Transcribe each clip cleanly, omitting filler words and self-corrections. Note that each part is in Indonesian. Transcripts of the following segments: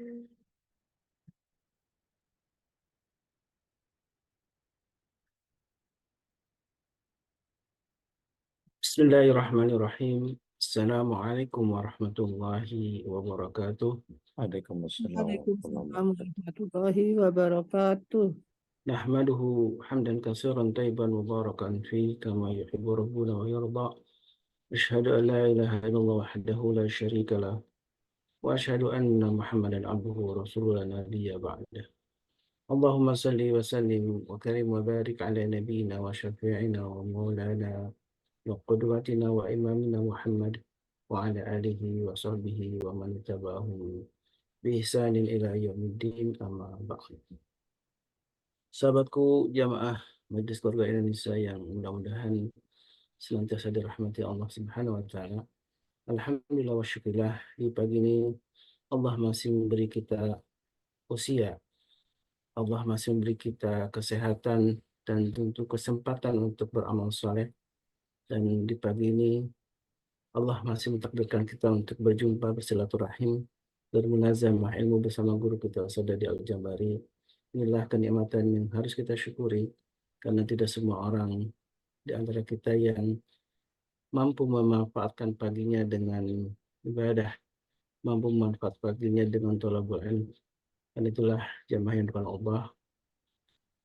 Bismillahirrahmanirrahim. Assalamualaikum warahmatullahi wabarakatuh. Waalaikumsalam warahmatullahi Waalaikumsalam warahmatullahi wabarakatuh. Nahmaduhu hamdan katsiran tayyiban mubarakan fi kama yuhibbu rabbuna wa yarda. Asyhadu an la ilaha illallah wahdahu la syarika lah wa asyhadu anna Muhammadan abduhu wa rasuluhu la nabiyya ba'dah. Allahumma salli wa sallim wa karim wa barik ala nabiyyina wa syafi'ina wa maulana wa qudwatina wa imamina Muhammad wa ala alihi wa sahbihi wa man tabi'ahum bi ihsanin ila yaumiddin amma ba'd. Sahabatku jamaah Majelis Keluarga Indonesia yang mudah-mudahan senantiasa dirahmati Allah Subhanahu wa taala. Alhamdulillah wa syukurillah di pagi ini Allah masih memberi kita usia. Allah masih memberi kita kesehatan dan tentu kesempatan untuk beramal saleh. Dan di pagi ini Allah masih mentakdirkan kita untuk berjumpa bersilaturahim bermunazamah ilmu bersama guru kita Ustaz Dadi Al-Jambari. Inilah kenikmatan yang harus kita syukuri karena tidak semua orang di antara kita yang mampu memanfaatkan paginya dengan ibadah, mampu memanfaatkan paginya dengan thalabul ilm. Dan itulah jamaah yang bukan Allah.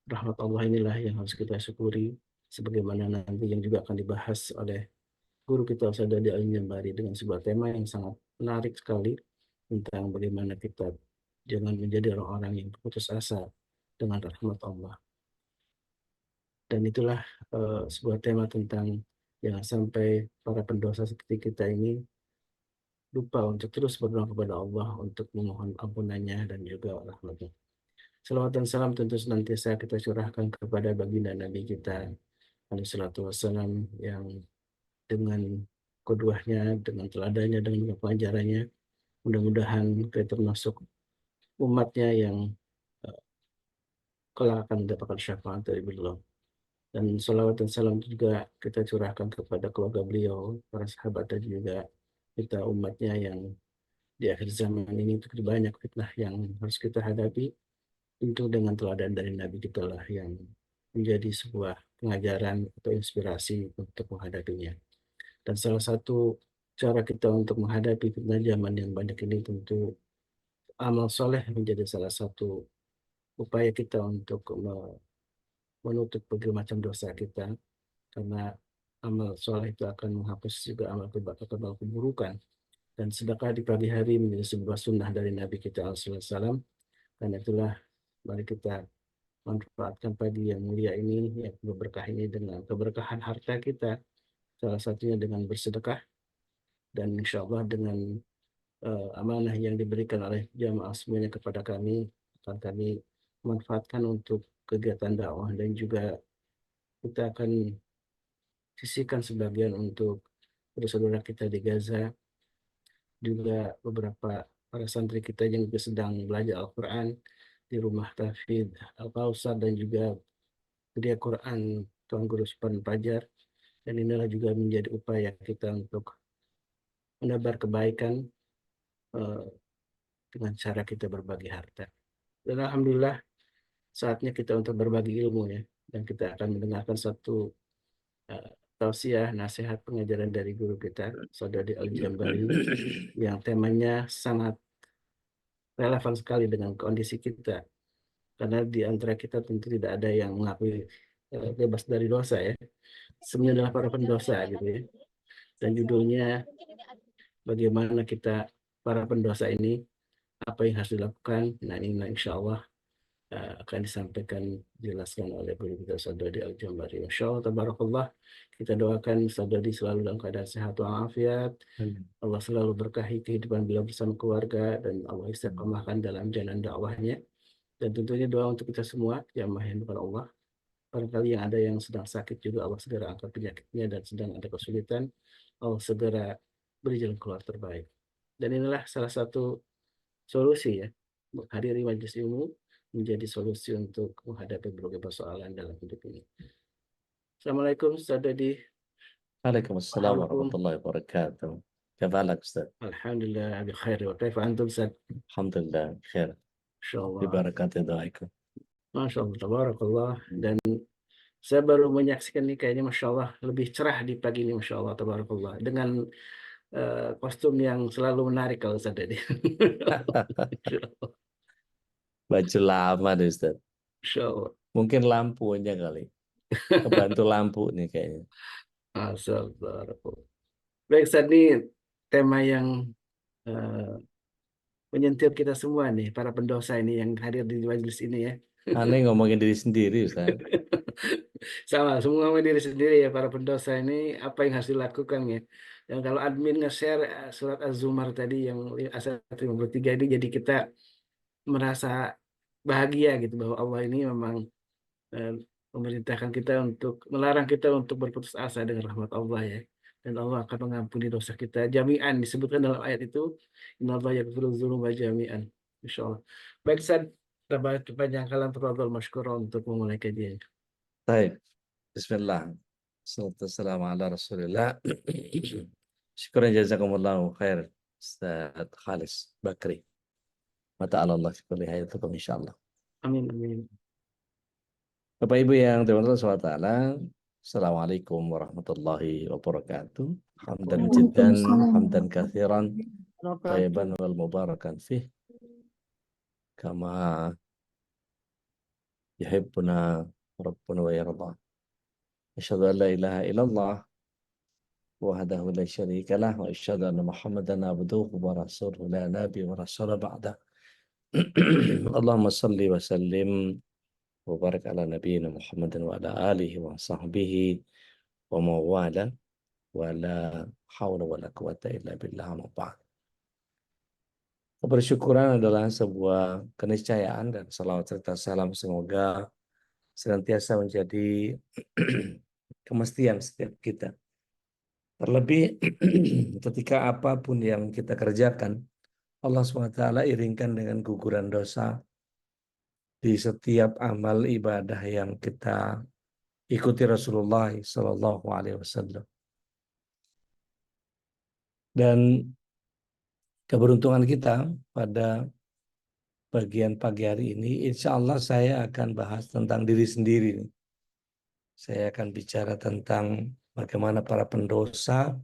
Rahmat Allah inilah yang harus kita syukuri sebagaimana nanti yang juga akan dibahas oleh guru kita Ustaz Dadi Al-Jambari dengan sebuah tema yang sangat menarik sekali tentang bagaimana kita jangan menjadi orang-orang yang putus asa dengan rahmat Allah. Dan itulah sebuah tema tentang jangan sampai para pendosa seperti kita ini lupa untuk terus berdoa kepada Allah untuk memohon ampunannya dan juga rahmatnya. Salawat dan salam tentu senantiasa kita curahkan kepada baginda Nabi kita alaihi salatu wassalam yang dengan qudwahnya, dengan teladannya, dengan pengajarannya, mudah-mudahan kita termasuk umatnya yang kelak akan mendapatkan syafaat dari beliau. Dan salawat dan salam juga kita curahkan kepada keluarga beliau, para sahabat dan juga kita umatnya yang di akhir zaman ini begitu banyak fitnah yang harus kita hadapi. Tentu dengan teladan dari Nabi kita lah yang menjadi sebuah pengajaran atau inspirasi untuk menghadapinya. Dan salah satu cara kita untuk menghadapi fitnah zaman yang banyak ini tentu amal soleh menjadi salah satu upaya kita untuk menutup berbagai macam dosa kita, karena amal soleh itu akan menghapus juga amal keburukan. Dan sedekah di pagi hari menjadi sebuah sunnah dari Nabi kita SAW. Karena itulah mari kita manfaatkan pagi yang mulia ini, yang berkah ini dengan keberkahan harta kita, salah satunya dengan bersedekah, dan insya Allah dengan amanah yang diberikan oleh jamaah semuanya kepada kami, akan kami manfaatkan untuk kegiatan dakwah, dan juga kita akan sisihkan sebagian untuk saudara kita di Gaza, juga beberapa para santri kita yang juga sedang belajar Al-Quran di rumah tahfidz Al-Kausar dan juga gereja Quran Tuan Guru Supan Pajar. Dan inilah juga menjadi upaya kita untuk menebar kebaikan eh, dengan cara kita berbagi harta. Dan Alhamdulillah saatnya kita untuk berbagi ilmu ya. Dan kita akan mendengarkan satu uh, tausiah, nasihat pengajaran dari guru kita, Saudari Al-Jambari, yang temanya sangat relevan sekali dengan kondisi kita. Karena di antara kita tentu tidak ada yang mengakui bebas dari dosa ya. Semuanya adalah para pendosa gitu ya. Dan judulnya bagaimana kita para pendosa ini, apa yang harus dilakukan. Nah ini insya Allah akan disampaikan, dijelaskan oleh guru kita Saudari Al-Jambari. Insya Allah, tabarakallah, kita doakan Saudari selalu dalam keadaan sehat walafiat. Allah selalu berkahi kehidupan beliau bersama keluarga, dan Allah istiqomahkan dalam jalan dakwahnya. Dan tentunya doa untuk kita semua, jamaah yang bukan Allah. Barangkali yang ada yang sedang sakit juga, Allah segera angkat penyakitnya, dan sedang ada kesulitan, Allah segera beri jalan keluar terbaik. Dan inilah salah satu solusi ya, menghadiri majelis ilmu menjadi solusi untuk menghadapi berbagai persoalan dalam hidup ini. Assalamualaikum Ustaz Dadi. Waalaikumsalam warahmatullahi wabarakatuh. Kebalik Ustaz. Alhamdulillah bi khair wa kaifa antum Ustaz? Alhamdulillah, khair. Insya Allah. Bibarakati doaikum. Masya Allah, tabarakallah. Dan saya baru menyaksikan nih kayaknya Masya Allah lebih cerah di pagi ini Masya Allah, tabarakallah. Dengan kostum yang selalu menarik kalau saya tadi. Masya Allah. Baju lama deh Ustaz. Masya Allah. Mungkin lampunya kali. Kebantu lampu nih kayaknya. Masya Allah. Baik, Ustaz, ini tema yang eh, menyentuh kita semua nih, para pendosa ini yang hadir di majelis ini ya. Aneh ngomongin diri sendiri Ustaz. Sama, semua sama diri sendiri ya, para pendosa ini apa yang harus dilakukan ya. Dan kalau admin nge-share surat Az-Zumar tadi yang ayat 53 ini, jadi kita merasa bahagia gitu bahwa Allah ini memang eh, memerintahkan kita untuk melarang kita untuk berputus asa dengan rahmat Allah ya. Dan Allah akan mengampuni dosa kita jami'an, disebutkan dalam ayat itu, innallaha yaghfiru dzunuba jami'an. Insyaallah. Baik, Ustaz, tanpa panjang kalam, tafadhol masykuran untuk memulai kajian. Baik. Bismillah. Assalamualaikum ala Rasulillah. Syukuran jazakumullahu khair. Ustaz Khalis Bakri. Mata Allah syukuri hayatukum insyaallah. Amin, amin. Bapak Ibu yang dirahmati Allah SWT, Assalamualaikum warahmatullahi wabarakatuh. Hamdan jiddan, hamdan kathiran, tayyiban wal mubarakan fih, kama yuhibbuna Rabbuna wa yarda. Asyhadu an la ilaha illallah wahdahu la syarika lah wa asyhadu anna Muhammadan abduhu wa rasuluhu la nabi wa rasul ba'da. Allahumma salli wa sallim wa barik ala nabiyyina Muhammadin wa ala alihi wa sahbihi wa mawala wa la hawla wa la quwata illa billah ma ba'd. Kebersyukuran adalah sebuah keniscayaan, dan salawat serta salam semoga senantiasa menjadi kemestian setiap kita. Terlebih ketika apapun yang kita kerjakan, Allah SWT iringkan dengan guguran dosa di setiap amal ibadah yang kita ikuti Rasulullah Sallallahu Alaihi Wasallam. Dan keberuntungan kita pada bagian pagi hari ini, insya Allah saya akan bahas tentang diri sendiri. Saya akan bicara tentang bagaimana para pendosa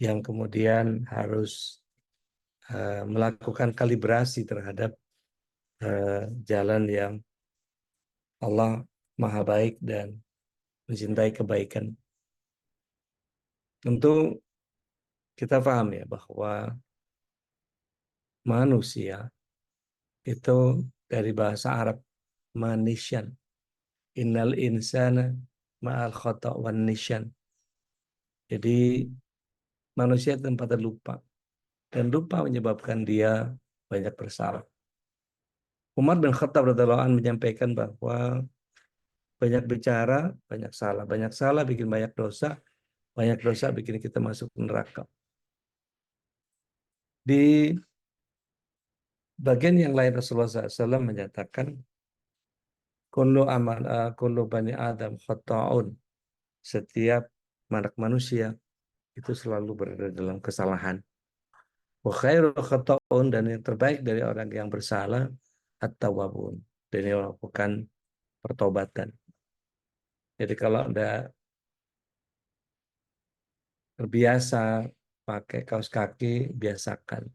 yang kemudian harus melakukan kalibrasi terhadap jalan yang Allah Maha Baik dan mencintai kebaikan. Tentu kita paham ya bahwa manusia itu dari bahasa Arab manisyan. Innal insana ma'al khata' wan nisyan. Jadi manusia tempat terlupa, dan lupa menyebabkan dia banyak bersalah. Umar bin Khattab radhiyallahu anhu menyampaikan bahwa banyak bicara, banyak salah bikin banyak dosa bikin kita masuk neraka. Di bagian yang lain Rasulullah SAW menyatakan, kullu bani Adam khata'un. Setiap anak manusia itu selalu berada dalam kesalahan. Wa khairu khata'un, dan yang terbaik dari orang yang bersalah at-tawwabun, dan yang melakukan pertobatan. Jadi kalau Anda terbiasa pakai kaos kaki, biasakan.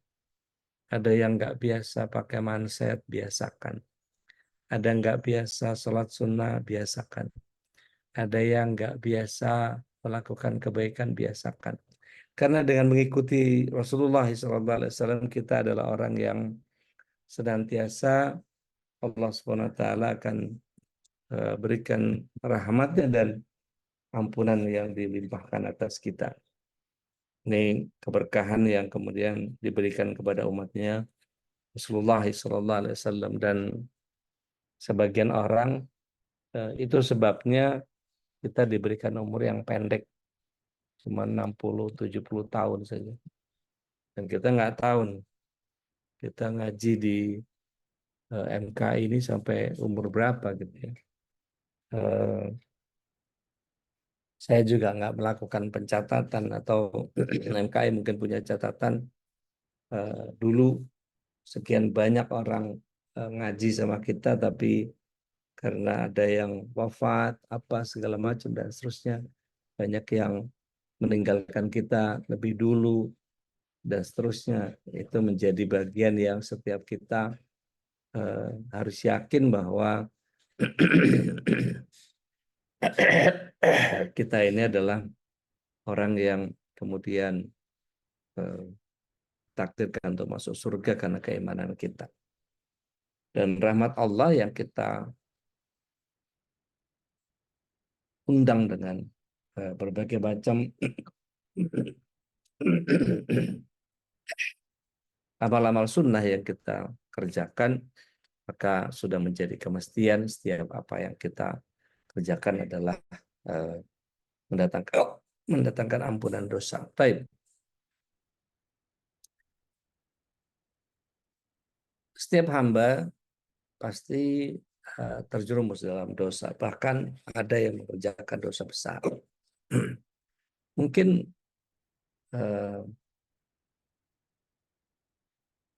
Ada yang nggak biasa pakai manset, biasakan. Ada yang nggak biasa sholat sunnah, biasakan. Ada yang nggak biasa melakukan kebaikan, biasakan. Karena dengan mengikuti Rasulullah SAW, kita adalah orang yang senantiasa Allah SWT akan berikan rahmatnya dan ampunan yang dilimpahkan atas kita. Ini keberkahan yang kemudian diberikan kepada umatnya Rasulullah SAW, dan sebagian orang itu sebabnya kita diberikan umur yang pendek, cuma 60-70 tahun saja. Dan kita nggak tahu kita ngaji di MK ini sampai umur berapa gitu ya. Saya juga nggak melakukan pencatatan, atau MKI mungkin punya catatan dulu sekian banyak orang ngaji sama kita, tapi karena ada yang wafat, apa segala macam dan seterusnya, banyak yang meninggalkan kita lebih dulu dan seterusnya. Itu menjadi bagian yang setiap kita harus yakin bahwa kita ini adalah orang yang kemudian takdirkan untuk masuk surga karena keimanan kita. Dan rahmat Allah yang kita undang dengan berbagai macam amal-amal sunnah yang kita kerjakan, maka sudah menjadi kemestian setiap apa yang kita kerjakan adalah mendatangkan ampunan dosa. Baik. Setiap hamba pasti terjerumus dalam dosa. Bahkan ada yang mengerjakan dosa besar. Mungkin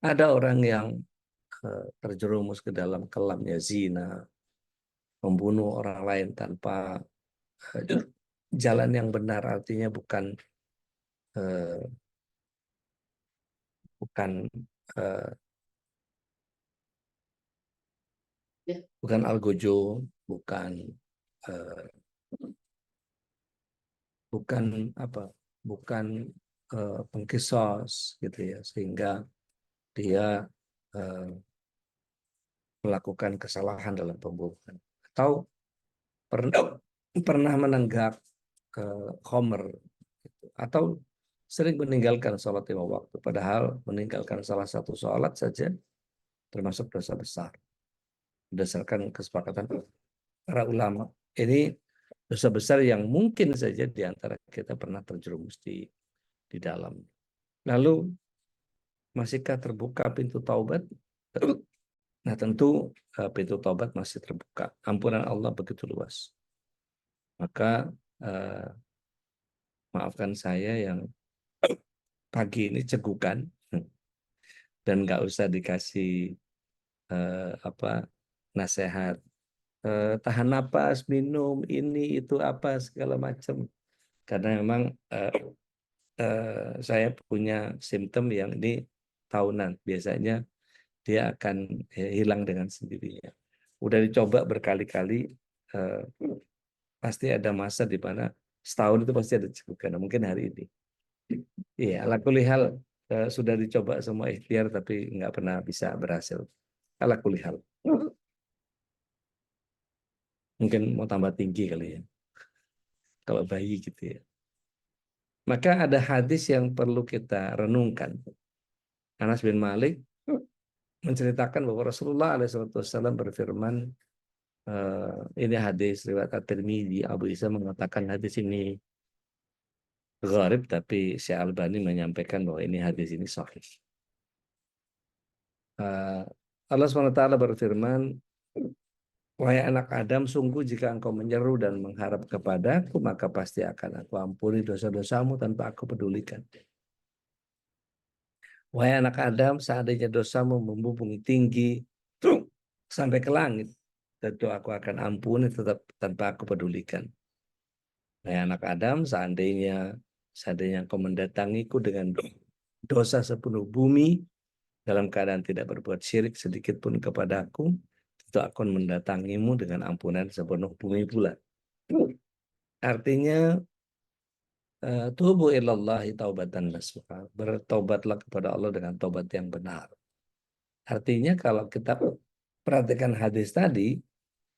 ada orang yang terjerumus ke dalam kelamnya zina, membunuh orang lain tanpa jalan yang benar, artinya bukan bukan algojo, bukan pengkisos gitu ya, sehingga dia melakukan kesalahan dalam pembunuhan, atau pernah menenggak khamr gitu, atau sering meninggalkan sholat 5 waktu, padahal meninggalkan salah satu sholat saja termasuk dosa besar berdasarkan kesepakatan para ulama. Ini dosa besar yang mungkin saja di antara kita pernah terjerumus di dalam. Lalu masihkah terbuka pintu taubat? Nah, tentu pintu taubat masih terbuka. Ampunan Allah begitu luas. Maka maafkan saya yang pagi ini cegukan dan nggak usah dikasih nasihat. Tahan napas, minum ini itu apa segala macam. Karena memang saya punya simptom yang ini tahunan. Biasanya dia akan hilang dengan sendirinya. Udah dicoba berkali-kali, pasti ada masa di mana setahun itu pasti ada cegukan. Nah, mungkin hari ini. Iya, ala kulli hal sudah dicoba semua ikhtiar tapi nggak pernah bisa berhasil. Ala kulli hal. Mungkin mau tambah tinggi kali ya. Kalau bayi gitu ya. Maka ada hadis yang perlu kita renungkan. Anas bin Malik menceritakan bahwa Rasulullah SAW berfirman, ini hadis riwayat At-Tirmidzi, Abu Isa mengatakan hadis ini gharib, tapi Syekh Albani menyampaikan bahwa ini hadis ini sahih. Allah SWT berfirman, wahai anak Adam, sungguh jika engkau menyeru dan mengharap kepadaku, maka pasti akan aku ampuni dosa-dosamu tanpa aku pedulikan. Wahai anak Adam, seandainya dosamu membumbung tinggi sampai ke langit, tentu aku akan ampuni tetap tanpa aku pedulikan. Wahai anak Adam, seandainya engkau mendatangiku dengan dosa sepenuh bumi, dalam keadaan tidak berbuat syirik sedikit pun kepadaku, itu akan mendatangimu dengan ampunan sepenuh bumi pula. Artinya, tubu ilallahi taubatan nasuha. Bertobatlah kepada Allah dengan taubat yang benar. Artinya kalau kita perhatikan hadis tadi,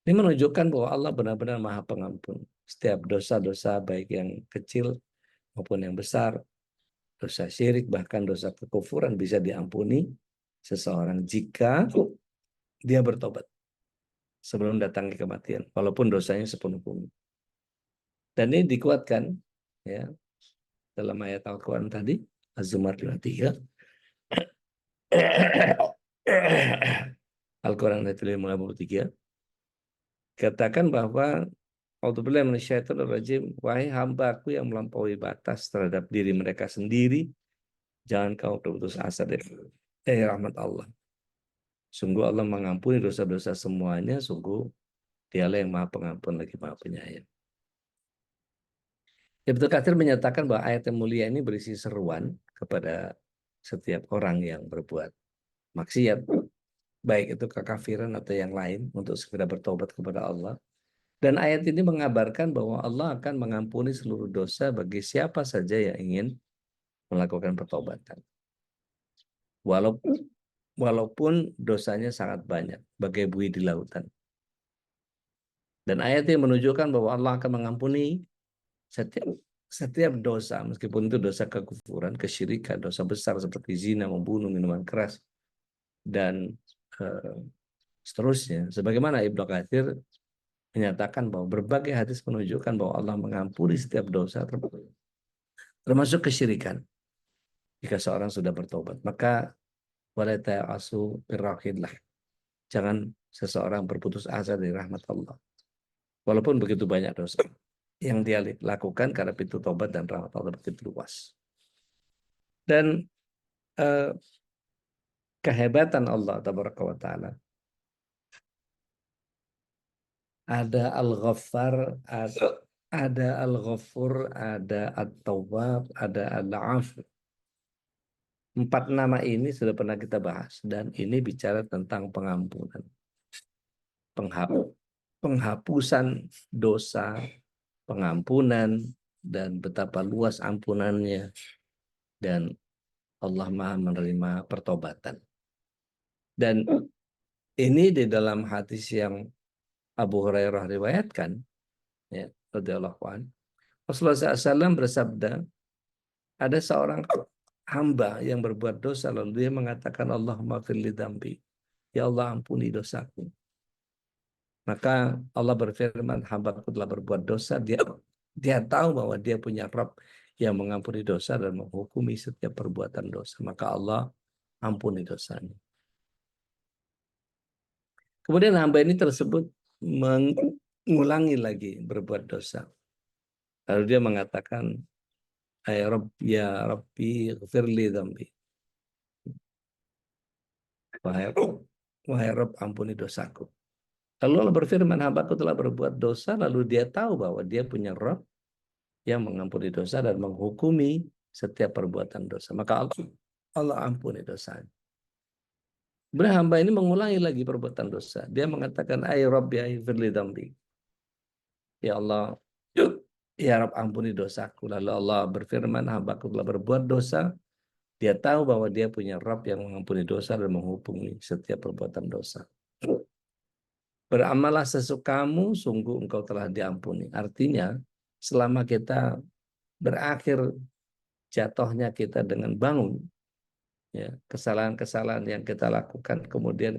ini menunjukkan bahwa Allah benar-benar Maha Pengampun. Setiap dosa-dosa baik yang kecil maupun yang besar, dosa syirik bahkan dosa kekufuran bisa diampuni seseorang jika dia bertobat sebelum datang kematian, walaupun dosanya sepenuh bumi. Dan ini dikuatkan ya dalam ayat Al-Quran tadi, Az-Zumar 23. Al-Quran ayat 53. Katakan bahwa A'udzubillahi minasyaitonir rajim, wahai hamba-Ku yang melampaui batas terhadap diri mereka sendiri, jangan kau berputus asa dari rahmat Allah. Sungguh Allah mengampuni dosa-dosa semuanya, sungguh Dialah yang Maha Pengampun lagi Maha Penyayang. Ibnu Katsir menyatakan bahwa ayat yang mulia ini berisi seruan kepada setiap orang yang berbuat maksiat, baik itu kekafiran atau yang lain, untuk segera bertobat kepada Allah. Dan ayat ini mengabarkan bahwa Allah akan mengampuni seluruh dosa bagi siapa saja yang ingin melakukan pertobatan. Walaupun dosanya sangat banyak, bagai buih di lautan. Dan ayat ini menunjukkan bahwa Allah akan mengampuni setiap dosa, meskipun itu dosa kekufuran, kesyirikan, dosa besar seperti zina, membunuh, minuman keras, dan eh, seterusnya. Sebagaimana Ibnu Katsir menyatakan bahwa berbagai hadis menunjukkan bahwa Allah mengampuni setiap dosa, termasuk kesyirikan. Jika seorang sudah bertobat, maka wala ta'asu birrahillah. Jangan seseorang berputus asa dari rahmat Allah. Walaupun begitu banyak dosa yang dia lakukan, karena pintu tobat dan rahmat Allah begitu luas. Dan kehebatan Allah tabaraka wa taala, ada Al-Ghaffar, ada Al-Ghafur, ada At-Tawwab, ada Al-Afu. 4 nama ini sudah pernah kita bahas, dan ini bicara tentang pengampunan, penghapusan dosa, pengampunan, dan betapa luas ampunannya, dan Allah Maha menerima pertobatan. Dan ini di dalam hadis yang Abu Hurairah riwayatkan, ya, radhiyallahu anhu, Rasulullah SAW bersabda, ada seorang hamba yang berbuat dosa, lalu dia mengatakan, Allahumma firli dzambi, ya Allah ampuni dosaku. Maka Allah berfirman, hambaku telah berbuat dosa, dia tahu bahwa dia punya Rabb yang mengampuni dosa dan menghukumi setiap perbuatan dosa. Maka Allah ampuni dosanya. Kemudian hamba ini tersebut mengulangi lagi berbuat dosa. Lalu dia mengatakan, ya Rabbi ghfirli dzambi. Wahai Rabb, ampuni dosaku. Lalu Allah berfirman, hambaku telah berbuat dosa, lalu dia tahu bahwa dia punya Rabb yang mengampuni dosa dan menghukumi setiap perbuatan dosa. Maka Allah ampuni dosanya. Kemudian hamba ini mengulangi lagi perbuatan dosa. Dia mengatakan, ay Rabbi ighfirli dzambi. Ya Allah, ya Rabb, ampuni dosaku. Lalu Allah berfirman, hambaku telah berbuat dosa. Dia tahu bahwa dia punya Rabb yang mengampuni dosa dan menghukumi setiap perbuatan dosa. Beramallah sesukamu, sungguh engkau telah diampuni. Artinya, selama kita berakhir jatuhnya kita dengan bangun, ya, kesalahan-kesalahan yang kita lakukan, kemudian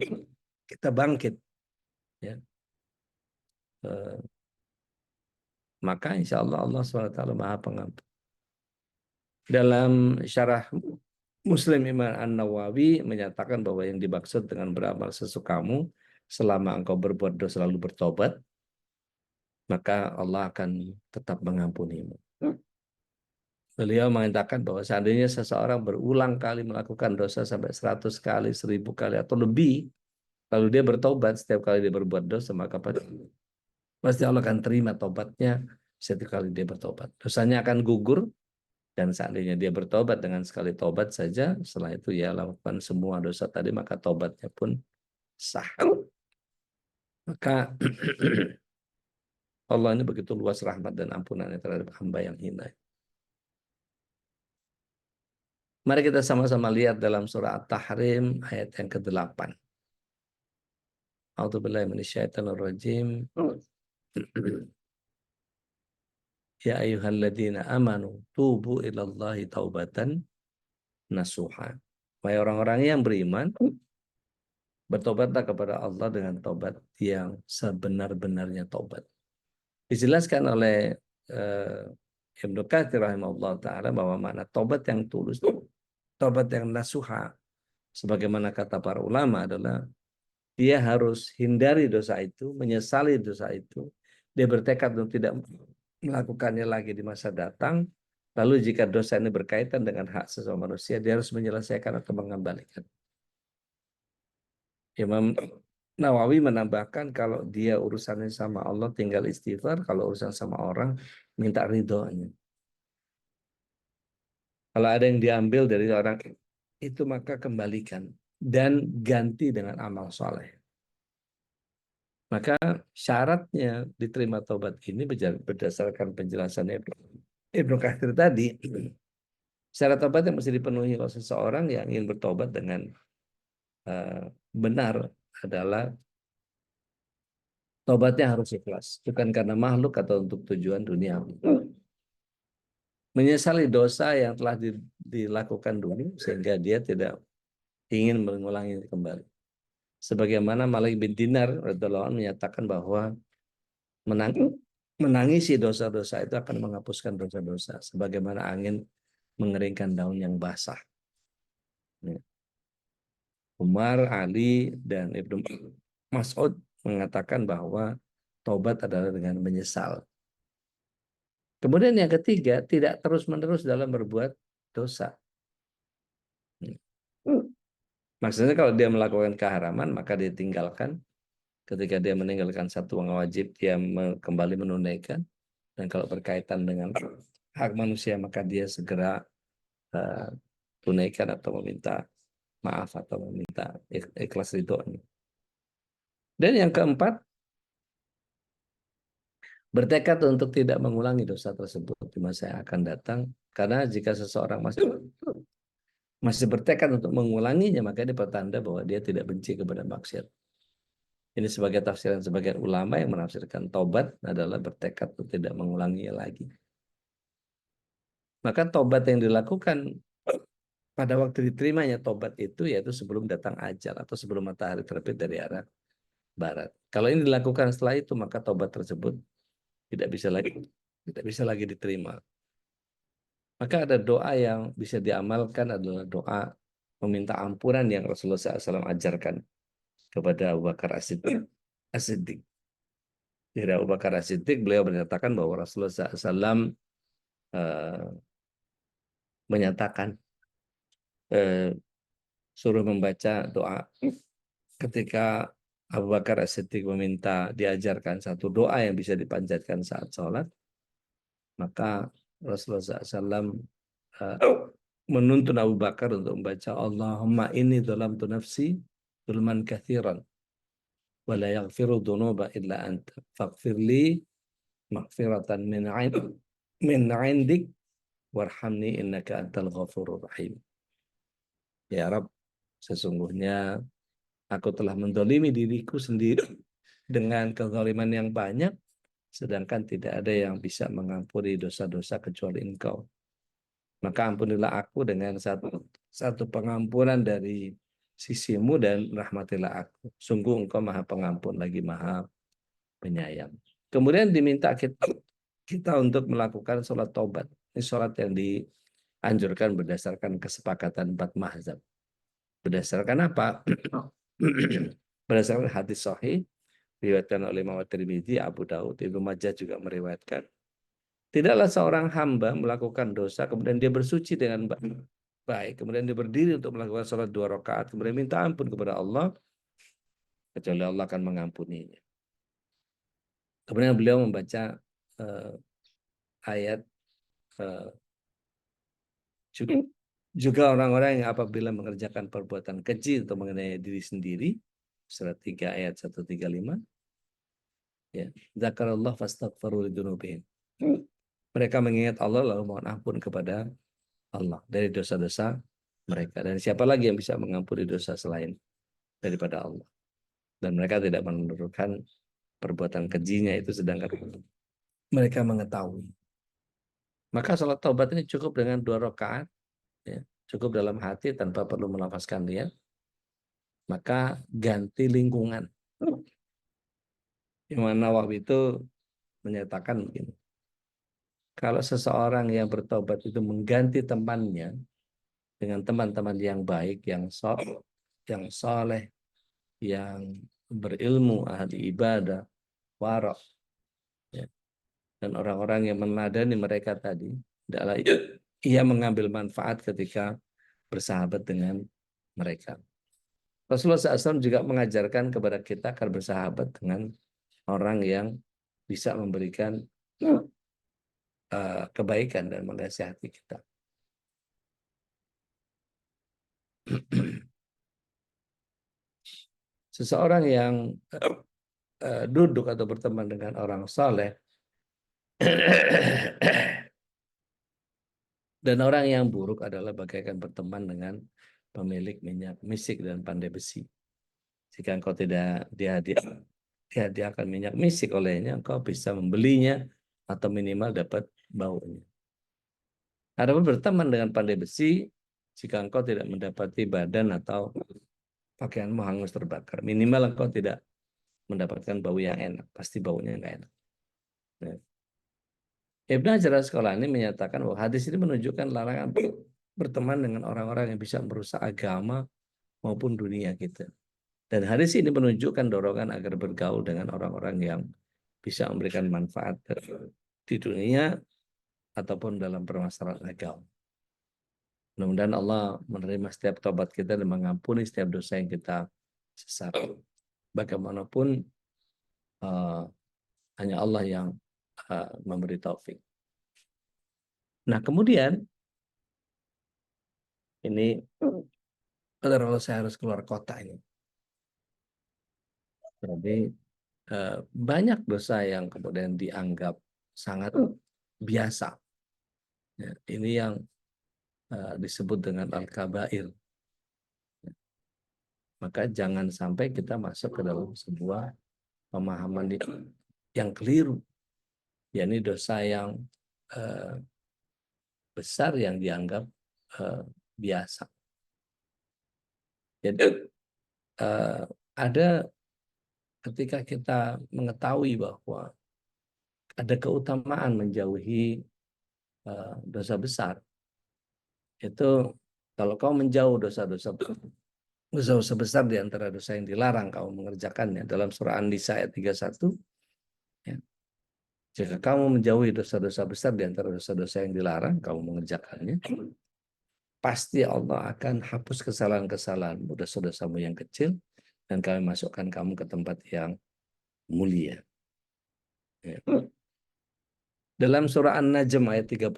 kita bangkit, ya, maka insya Allah Allah SWT Maha Pengampun. Dalam syarah Muslim Imam An-Nawawi menyatakan bahwa yang dimaksud dengan beramal sesukamu, selama engkau berbuat dosa lalu bertobat, maka Allah akan tetap mengampunimu. Beliau mengatakan bahwa seandainya seseorang berulang kali melakukan dosa sampai 100 kali, 1000 kali, atau lebih, lalu dia bertobat setiap kali dia berbuat dosa, maka pasti Allah akan terima tobatnya setiap kali dia bertobat. Dosanya akan gugur, dan seandainya dia bertobat dengan sekali tobat saja, setelah itu ya lakukan semua dosa tadi, maka tobatnya pun sah. Maka Allah ini begitu luas rahmat dan ampunannya terhadap hamba yang hina. Mari kita sama-sama lihat dalam surah At-Tahrim ayat yang ke-8. A'udzubillahi minasyaitonirrajim. Ya ayyuhalladzina amanu tubu ilallahi taubatan nasuha. Wahai orang-orang yang beriman, bertobatlah kepada Allah dengan tobat yang sebenar-benarnya tobat. Dijelaskan oleh Ibnu Katsir rahimahullah taala bahwa makna tobat yang tulus, tobat yang nasuha, sebagaimana kata para ulama, adalah dia harus hindari dosa itu, menyesali dosa itu, dia bertekad untuk tidak melakukannya lagi di masa datang. Lalu jika dosa ini berkaitan dengan hak sesama manusia, dia harus menyelesaikan atau mengembalikan. Imam Nawawi menambahkan kalau dia urusannya sama Allah tinggal istighfar, kalau urusan sama orang minta ridhonya. Kalau ada yang diambil dari orang itu maka kembalikan dan ganti dengan amal soleh. Maka syaratnya diterima taubat ini berdasarkan penjelasannya Ibnu Katsir tadi. Syarat taubat yang mesti dipenuhi oleh seseorang yang ingin bertobat dengan benar adalah tobatnya harus ikhlas, bukan karena makhluk atau untuk tujuan dunia. Menyesali dosa yang telah dilakukan dulu sehingga dia tidak ingin mengulangi kembali. Sebagaimana Malik bin Dinar radhiyallahu anhu menyatakan bahwa menangisi dosa-dosa itu akan menghapuskan dosa-dosa sebagaimana angin mengeringkan daun yang basah. Umar, Ali, dan Ibnu Mas'ud mengatakan bahwa taubat adalah dengan menyesal. Kemudian yang ketiga, tidak terus-menerus dalam berbuat dosa. Maksudnya kalau dia melakukan keharaman, maka dia tinggalkan. Ketika dia meninggalkan satu yang wajib, dia kembali menunaikan. Dan kalau berkaitan dengan hak manusia, maka dia segera tunaikan atau meminta maaf atau meminta ikhlas ridhonya. Dan yang keempat, bertekad untuk tidak mengulangi dosa tersebut di masa yang akan datang. Karena jika seseorang masih bertekad untuk mengulanginya, maka ini pertanda bahwa dia tidak benci kepada maksiat. Ini sebagai tafsiran sebagian ulama yang menafsirkan taubat adalah bertekad untuk tidak mengulanginya lagi. Maka taubat yang dilakukan pada waktu diterimanya taubat itu yaitu sebelum datang ajal atau sebelum matahari terbit dari arah barat. Kalau ini dilakukan setelah itu, maka taubat tersebut tidak bisa lagi diterima. Maka ada doa yang bisa diamalkan adalah doa meminta ampunan yang Rasulullah SAW ajarkan kepada Abu Bakar As-Siddiq. Dari Abu Bakar As-Siddiq, beliau menyatakan bahwa Rasulullah SAW menyatakan suruh membaca doa ketika Abu Bakar As-Siddiq meminta diajarkan satu doa yang bisa dipanjatkan saat sholat, maka Rasulullah SAW menuntun Abu Bakar untuk membaca Allahumma inni dhalamtu nafsi dzulman katsiran wa la yaghfiru dzunuba illa anta faghfirli maghfiratan min 'indik warhamni innaka antal ghafurur rahim. Ya Rabb, sesungguhnya aku telah mendolimi diriku sendiri dengan kezaliman yang banyak, sedangkan tidak ada yang bisa mengampuni dosa-dosa kecuali Engkau. Maka ampunilah aku dengan satu pengampunan dari sisimu dan rahmatilah aku. Sungguh Engkau Maha Pengampun lagi Maha Penyayang. Kemudian diminta kita untuk melakukan sholat taubat. Ini sholat yang dianjurkan berdasarkan kesepakatan 4 mazhab. Berdasarkan apa? Berdasarkan hadis sahih diriwayatkan oleh Imam Tirmidzi, Abu Daud, Ibnu Majah juga meriwayatkan. Tidaklah seorang hamba melakukan dosa kemudian dia bersuci dengan baik, kemudian dia berdiri untuk melakukan sholat 2 rakaat, kemudian minta ampun kepada Allah, kecuali Allah akan mengampuninya. Kemudian beliau membaca ayat juga orang-orang yang apabila mengerjakan perbuatan keji atau mengenai diri sendiri, surat 3 ayat 135, ya, zakarallah fastaghfiru lidzunubihim. Mereka mengingat Allah lalu mohon ampun kepada Allah dari dosa-dosa mereka. Dan siapa lagi yang bisa mengampuni dosa selain daripada Allah? Dan mereka tidak menurunkan perbuatan kejinya itu sedangkan mereka mengetahui. Maka sholat taubat ini cukup dengan 2 rakaat, ya, cukup dalam hati tanpa perlu melafazkan niat. Maka ganti lingkungan. Imam Nawawi itu menyatakan begini. Kalau seseorang yang bertobat itu mengganti temannya dengan teman-teman yang baik, yang soleh, yang berilmu, ahli ibadah, warok, ya, dan orang-orang yang meneladani mereka tadi, adalah ia mengambil manfaat ketika bersahabat dengan mereka. Rasulullah SAW juga mengajarkan kepada kita agar bersahabat dengan orang yang bisa memberikan kebaikan dan menasihati kita. Seseorang yang duduk atau berteman dengan orang saleh dan orang yang buruk adalah bagaikan berteman dengan pemilik minyak misik dan pandai besi. Jika engkau tidak dihadiahkan minyak misik olehnya, engkau bisa membelinya atau minimal dapat baunya. Adapun berteman dengan pandai besi, jika engkau tidak mendapati badan atau pakaianmu hangus terbakar, minimal engkau tidak mendapatkan bau yang enak. Pasti baunya enggak enak. Nah, Ibnu Hajar Asqalani menyatakan bahwa hadis ini menunjukkan larangan berteman dengan orang-orang yang bisa merusak agama maupun dunia kita. Dan hadis ini menunjukkan dorongan agar bergaul dengan orang-orang yang bisa memberikan manfaat di dunia ataupun dalam permasalahan agama. Mudah-mudahan Allah menerima setiap tobat kita dan mengampuni setiap dosa yang kita sesat. Bagaimanapun hanya Allah yang memberi taufik. Nah, kemudian ini kalau saya harus keluar kota ini. Jadi banyak dosa yang kemudian dianggap sangat biasa. Ya, ini yang disebut dengan al-kabair. Maka jangan sampai kita masuk ke dalam sebuah pemahaman yang keliru. Yakni dosa yang besar yang dianggap biasa. Jadi ada ketika kita mengetahui bahwa ada keutamaan menjauhi dosa besar, itu kalau kau menjauh dosa-dosa besar di antara dosa yang dilarang kau mengerjakannya dalam surah An-Nisa ayat 31, ya. Jika kamu menjauhi dosa-dosa besar di antara dosa-dosa yang dilarang kamu mengerjakannya, pasti Allah akan hapus kesalahan-kesalahanmu, dosa-dosamu yang kecil, dan kami masukkan kamu ke tempat yang mulia. Ya. Dalam surah An-Najm ayat 32.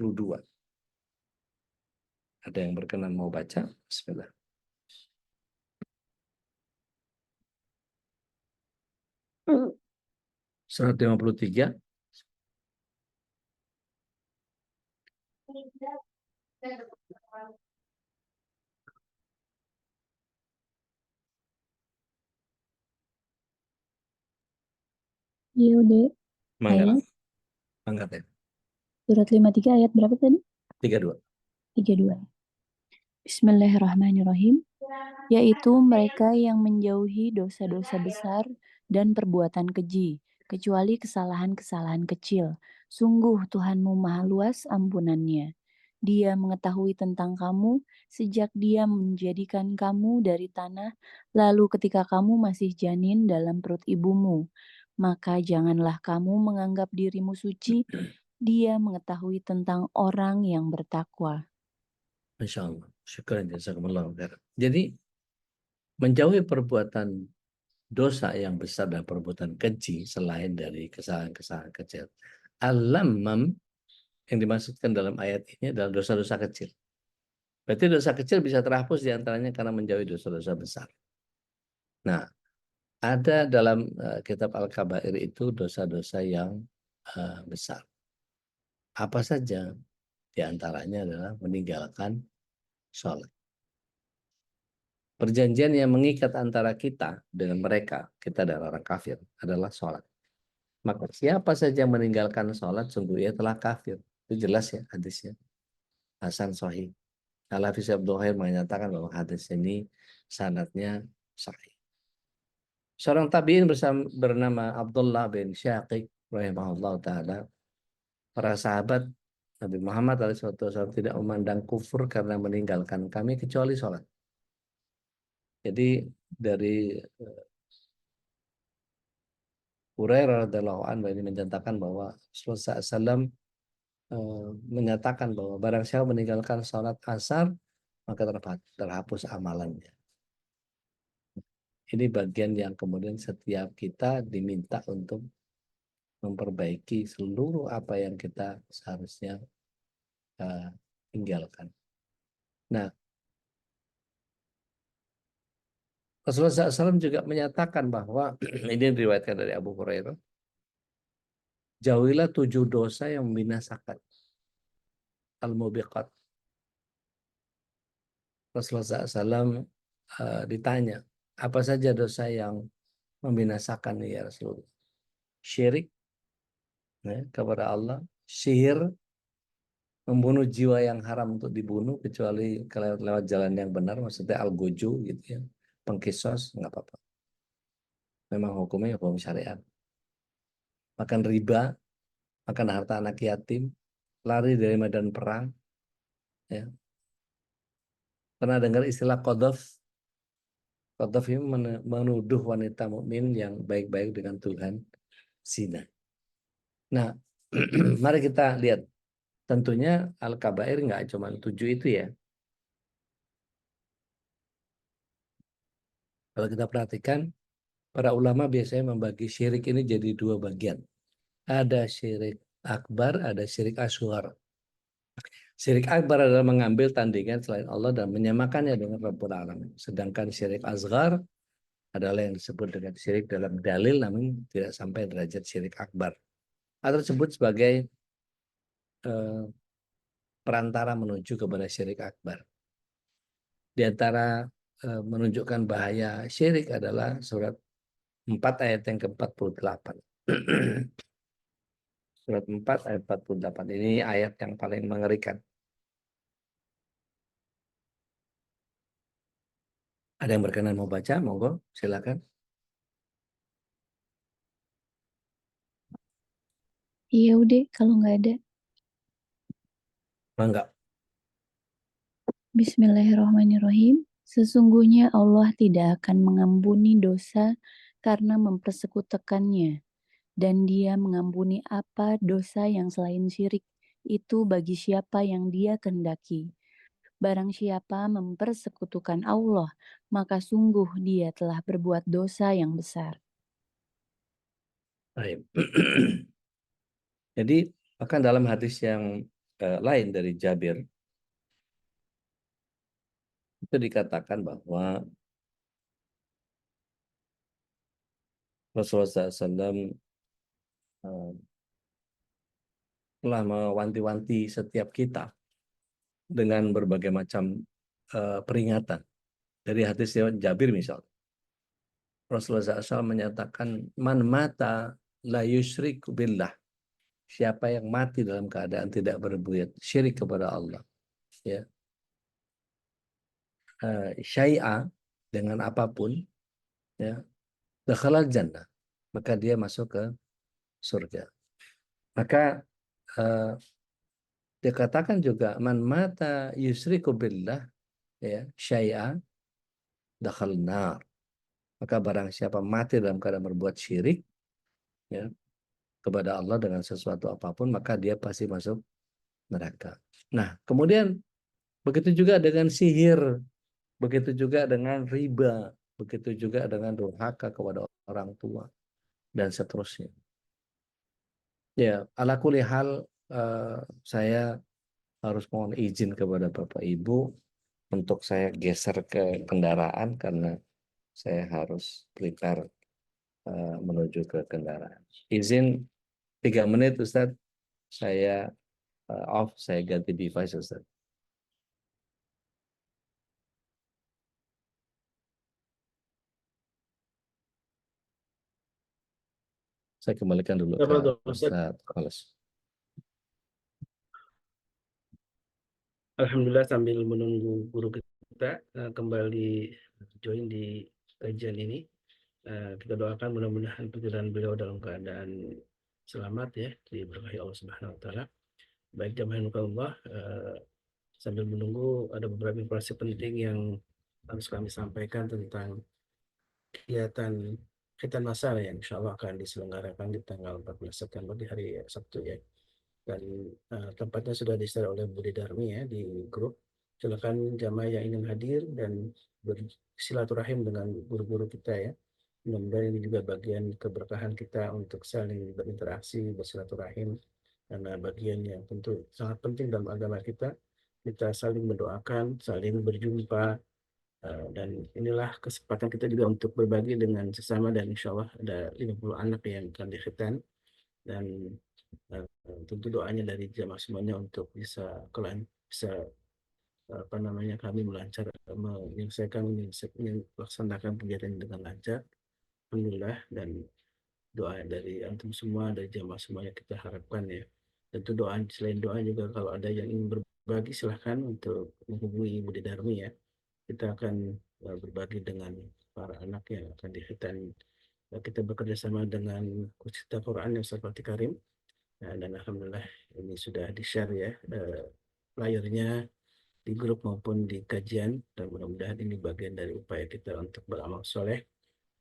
Ada yang berkenan mau baca? Bismillah. Surat 53. Iya udah. Mangga. Ayat Mangga ya. surat 53 ayat berapa tadi? 32. 32. Bismillahirrahmanirrahim. Yaitu mereka yang menjauhi dosa-dosa besar dan perbuatan keji, kecuali kesalahan-kesalahan kecil. Sungguh Tuhanmu maha luas ampunannya. Dia mengetahui tentang kamu sejak dia menjadikan kamu dari tanah, lalu ketika kamu masih janin dalam perut ibumu. Maka janganlah kamu menganggap dirimu suci. Dia mengetahui tentang orang yang bertakwa. Masya Allah. Syukran jazakumullah khair. Jadi menjauhi perbuatan dosa yang besar dan perbuatan keji selain dari kesalahan-kesalahan kecil. Al-lammam yang dimaksudkan dalam ayat ini adalah dosa-dosa kecil. Berarti dosa kecil bisa terhapus diantaranya karena menjauhi dosa-dosa besar. Nah, ada dalam kitab Al-Kabair itu dosa-dosa yang besar. Apa saja? Di antaranya adalah meninggalkan sholat. Perjanjian yang mengikat antara kita dengan mereka, kita adalah orang kafir, adalah sholat. Maka siapa saja yang meninggalkan sholat, sungguh ia telah kafir. Itu jelas ya hadisnya. Hasan Sahih. Al-Hafiz Abdul Khair menyatakan bahwa hadis ini sanadnya sahih. Seorang tabi'in bernama Abdullah bin Syaqiq rahimahullah ta'ala. Para sahabat Nabi Muhammad SAW tidak memandang kufur karena meninggalkan kami kecuali sholat. Jadi dari Hurairah radhiyallahu anhu ini menyatakan bahwa Rasulullah SAW menyatakan bahwa barang siapa meninggalkan sholat asar maka terhapus amalannya. ini bagian yang kemudian setiap kita diminta untuk memperbaiki seluruh apa yang kita seharusnya tinggalkan. Nah, Rasulullah SAW juga menyatakan bahwa ini diriwayatkan dari Abu Hurairah, jauhilah 7 dosa yang membinasakan, al-mubiqat. Rasulullah SAW ditanya, apa saja dosa yang membinasakan ya Rasulullah? Syirik ya, kepada Allah, sihir, membunuh jiwa yang haram untuk dibunuh kecuali lewat jalan yang benar, maksudnya al-goju gitu ya, pengkisos, nggak apa-apa. Memang hukumnya hukum syariat. Makan riba, makan harta anak yatim, lari dari medan perang. Ya. Pernah dengar istilah qadhaf? Qadhaf ini menuduh wanita mukmin yang baik-baik dengan Tuhan, zina. Nah, mari kita lihat. Tentunya al-kabair nggak cuma 7 itu ya. Kalau kita perhatikan, para ulama biasanya membagi syirik ini jadi 2 bagian. Ada syirik akbar, ada syirik asghar. Syirik akbar adalah mengambil tandingan selain Allah dan menyamakannya dengan Rabbul Alamin. Sedangkan syirik asghar adalah yang disebut dengan syirik dalam dalil namun tidak sampai derajat syirik akbar. Atau disebut sebagai perantara menuju kepada syirik akbar. Di antara menunjukkan bahaya syirik adalah surat 4 ayat yang ke-48. Surat 4 ayat 48. Ini ayat yang paling mengerikan. Ada yang berkenan mau baca? Monggo, silakan. Iya udah, kalau nggak ada. Mangga. Bismillahirrahmanirrahim. Sesungguhnya Allah tidak akan mengampuni dosa karena mempersekutukannya, dan Dia mengampuni apa dosa yang selain syirik itu bagi siapa yang Dia kehendaki. Barang siapa mempersekutukan Allah, maka sungguh dia telah berbuat dosa yang besar. Baik. Jadi, bahkan dalam hadis yang lain dari Jabir, itu dikatakan bahwa Rasulullah SAW telah mewanti-wanti setiap kita dengan berbagai macam peringatan. Dari hadis Jabir misal, Rasulullah SAW menyatakan, man mata la yusyriku billah. Siapa yang mati dalam keadaan tidak berbuat syirik kepada Allah, ya, syai'a, dengan apapun, ya, dakhalal jannah, maka dia masuk ke surga. Maka dikatakan juga, man mata yusyriku billah, ya, syai'a, dakhal nar. Maka barang siapa mati dalam keadaan berbuat syirik, ya, kepada Allah dengan sesuatu apapun, maka dia pasti masuk neraka. Nah, kemudian begitu juga dengan sihir, begitu juga dengan riba, begitu juga dengan durhaka kepada orang tua, dan seterusnya. Ya, ala kulli hal, saya harus mohon izin kepada Bapak Ibu untuk saya geser ke kendaraan karena saya harus prepare menuju ke kendaraan. Izin 3 menit Ustadz, saya off, saya ganti device Ustadz. Saya kembalikan dulu ke Ustadz Kholis. Alhamdulillah, sambil menunggu guru kita kembali join di kajian ini, kita doakan mudah-mudahan perjalanan beliau dalam keadaan selamat ya, diberkahi Allah Subhanahu wa taala. Baik jamaah Allah, sambil menunggu ada beberapa informasi penting yang harus kami sampaikan tentang kegiatan khitan masal yang insya Allah akan diselenggarakan di tanggal 14 September di hari Sabtu ya. Dan tempatnya sudah di-share oleh Budi Darmi ya di grup. silakan jamaah yang ingin hadir dan bersilaturahim dengan guru-guru kita ya. Mudah-mudahan ini juga bagian keberkahan kita untuk saling berinteraksi, bersilaturahim, karena bagian yang tentu sangat penting dalam agama kita saling mendoakan, saling berjumpa, dan inilah kesempatan kita juga untuk berbagi dengan sesama, dan insya Allah ada 50 anak yang akan dikhitan, dan tentu doanya dari jamaah semuanya untuk bisa apa namanya kami melaksanakan kegiatan dengan lancar, alhamdulillah. Dan doa dari antum semua, dari jamaah semuanya kita harapkan ya. Tentu doa, selain doa juga kalau ada yang ingin berbagi silahkan untuk menghubungi Budi Darmi ya. Kita akan berbagi dengan para anak yang akan dikhitan. Kita bekerja sama dengan Kusita Quran yang Ustaz Karim. Dan alhamdulillah ini sudah di-share ya layarnya di grup maupun di kajian, dan mudah-mudahan ini bagian dari upaya kita untuk beramal soleh,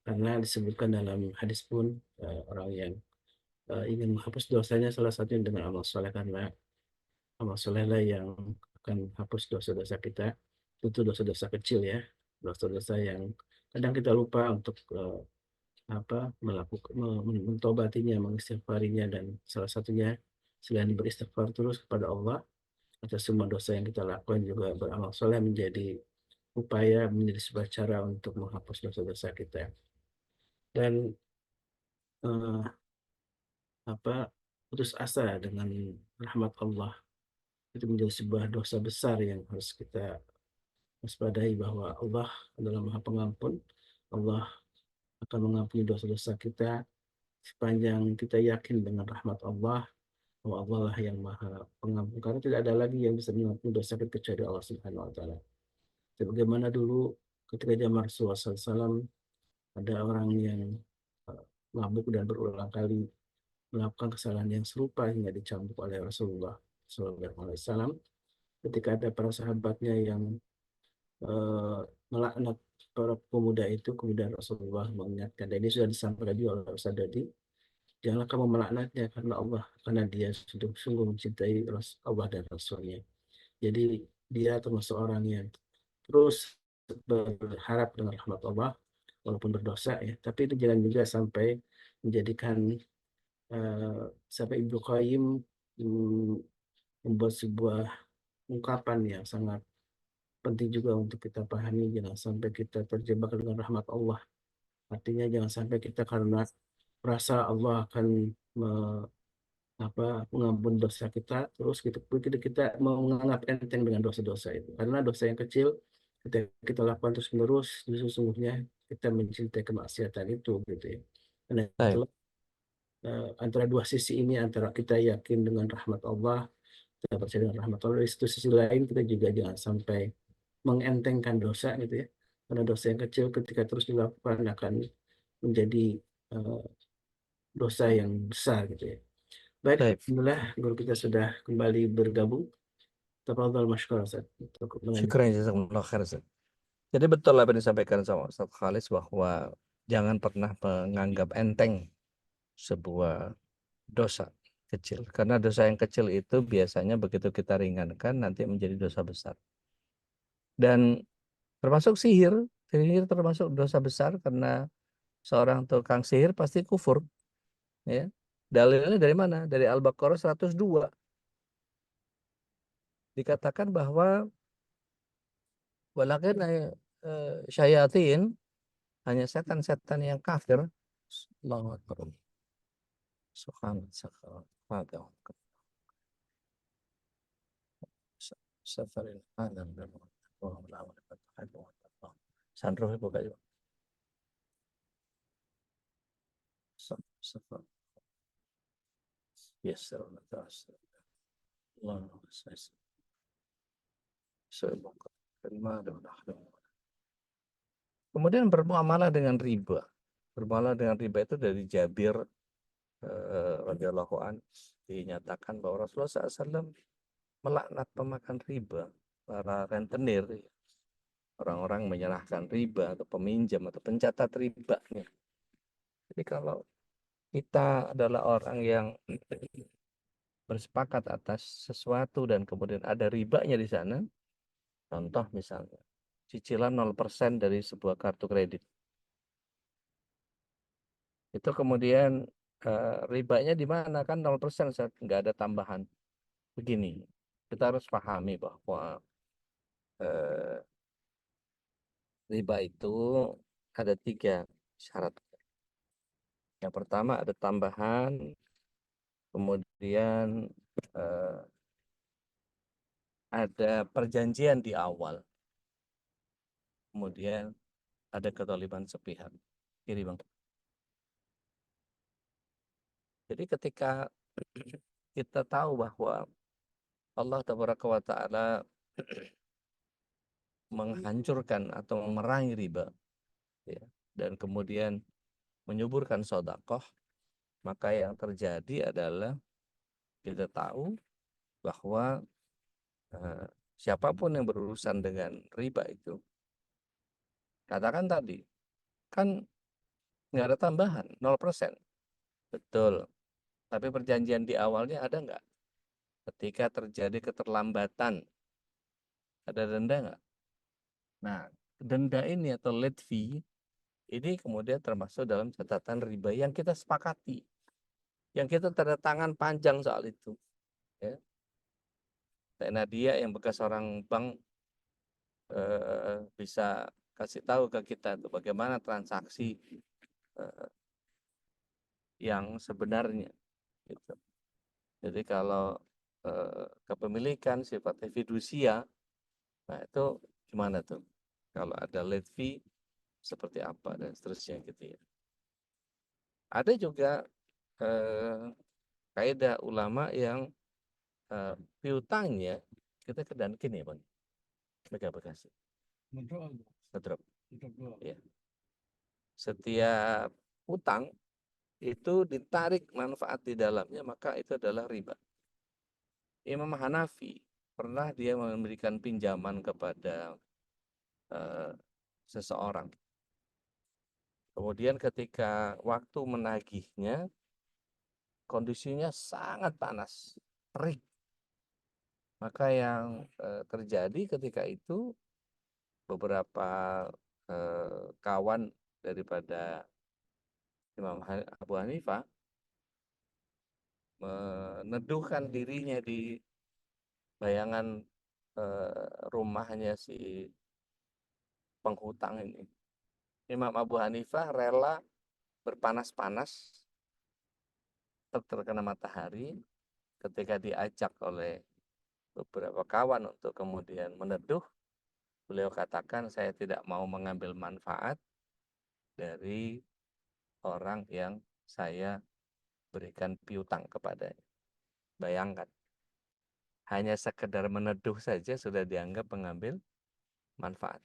karena disebutkan dalam hadis pun orang yang ingin menghapus dosanya salah satunya dengan amal soleh, karena amal soleh lah yang akan hapus dosa-dosa kita. Tentu dosa-dosa kecil ya, dosa-dosa yang kadang kita lupa untuk melakukan, mentobatinya, mengistighfarinya, dan salah satunya selain beristighfar terus kepada Allah atas semua dosa yang kita lakukan, juga beramal soleh menjadi upaya, menjadi sebuah cara untuk menghapus dosa-dosa kita. Dan eh, putus asa dengan rahmat Allah itu menjadi sebuah dosa besar yang harus kita waspadai, bahwa Allah adalah Maha Pengampun. Allah akan mengampuni dosa-dosa kita sepanjang kita yakin dengan rahmat Allah, bahwa Allah lah yang Maha Pengampun, karena tidak ada lagi yang bisa mengampuni dosa kita kecuali Allah Subhanahu wa taala. Sebagaimana dulu ketika zaman Rasulullah SAW ada orang yang mabuk dan berulang kali melakukan kesalahan yang serupa hingga dicambuk oleh Rasulullah SAW. Ketika ada para sahabatnya yang melaknat para pemuda itu, kemudian Rasulullah mengingatkan, dan ini sudah disampaikan juga oleh Ustaz Dadi, janganlah kamu melaknatnya karena dia sungguh mencintai Allah dan Rasulnya. Jadi dia termasuk orang yang terus berharap dengan rahmat Allah walaupun berdosa ya, tapi itu jangan juga sampai menjadikan sampai Ibnu Qayyim membuat sebuah ungkapan yang sangat penting juga untuk kita pahami. Jangan sampai kita terjebak dengan rahmat Allah. Artinya jangan sampai kita karena merasa Allah akan mengampuni dosa kita, terus kita menganggap enteng dengan dosa-dosa itu. Karena dosa yang kecil kita lakukan terus menerus, sesungguhnya kita mencintai kemaksiatan itu gitu ya. Karena itulah antara dua sisi ini, antara kita yakin dengan rahmat Allah, kita percaya dengan rahmat Allah, di sisi lain kita juga jangan sampai mengentengkan dosa gitu ya. Karena dosa yang kecil ketika terus dilakukan akan menjadi dosa yang besar gitu ya. Baik, alhamdulillah guru kita sudah kembali bergabung. Tafadhal masykur Ustaz. Syukran jazakumullah khair Ustaz. Jadi betul apa yang disampaikan sama Ustaz Khalis, bahwa jangan pernah menganggap enteng sebuah dosa kecil. Karena dosa yang kecil itu biasanya begitu kita ringankan nanti menjadi dosa besar. Dan termasuk sihir termasuk dosa besar, karena seorang tukang sihir pasti kufur. Ya. Dalilnya dari mana? Dari Al-Baqarah 102. Dikatakan bahwa walakin syayatin, hanya setan-setan yang kafir. Allahu Akbar. Subhanallah. Safarin alam dan Sandro buka juga. Safar. Yes, sir. Allah. Kemudian bermuamalah dengan riba. Bermuamalah dengan riba itu dari Jabir radhiyallahu anhu dinyatakan bahwa Rasulullah SAW melaknat pemakan riba, para rentenir, orang-orang menyerahkan riba atau peminjam atau pencatat ribanya. Jadi kalau kita adalah orang yang bersepakat atas sesuatu dan kemudian ada ribanya di sana, Contoh misalnya, cicilan 0% dari sebuah kartu kredit. Itu kemudian ribanya di mana? Kan 0%, nggak ada tambahan. Begini, kita harus pahami bahwa eh, riba itu ada 3 syarat. Yang pertama ada tambahan, kemudian eh, ada perjanjian di awal, kemudian ada kezaliman sepihak. Kiri bang. Jadi ketika kita tahu bahwa Allah Tabaraka wa Ta'ala menghancurkan atau memerangi riba, ya, dan kemudian menyuburkan sodakoh, maka yang terjadi adalah kita tahu bahwa siapapun yang berurusan dengan riba itu, katakan tadi, kan nggak ada tambahan, 0%. Betul. Tapi perjanjian di awalnya ada nggak? Ketika terjadi keterlambatan, ada denda nggak? Nah, denda ini atau late fee, ini kemudian termasuk dalam catatan riba yang kita sepakati. Yang kita tanda tangan panjang soal itu. Ya. Teh Nadia yang bekas orang bank bisa kasih tahu ke kita tuh bagaimana transaksi yang sebenarnya. Gitu. Jadi kalau kepemilikan sifatnya fidusia, nah itu gimana tuh? Kalau ada late fee seperti apa dan seterusnya gitu ya. Ada juga kaidah ulama yang piutangnya kita kedankin ya bang, mereka Bekasi. Ngedrop. Ya. Setiap utang itu ditarik manfaat di dalamnya maka itu adalah riba. Imam Hanafi pernah dia memberikan pinjaman kepada seseorang. Kemudian ketika waktu menagihnya kondisinya sangat panas, terik. Maka yang terjadi ketika itu beberapa kawan daripada Imam Abu Hanifah meneduhkan dirinya di bayangan rumahnya si penghutang ini. Imam Abu Hanifah rela berpanas-panas terkena matahari ketika diajak oleh beberapa kawan untuk kemudian meneduh. Beliau katakan saya tidak mau mengambil manfaat dari orang yang saya berikan piutang kepadanya. Bayangkan, hanya sekedar meneduh saja sudah dianggap mengambil manfaat.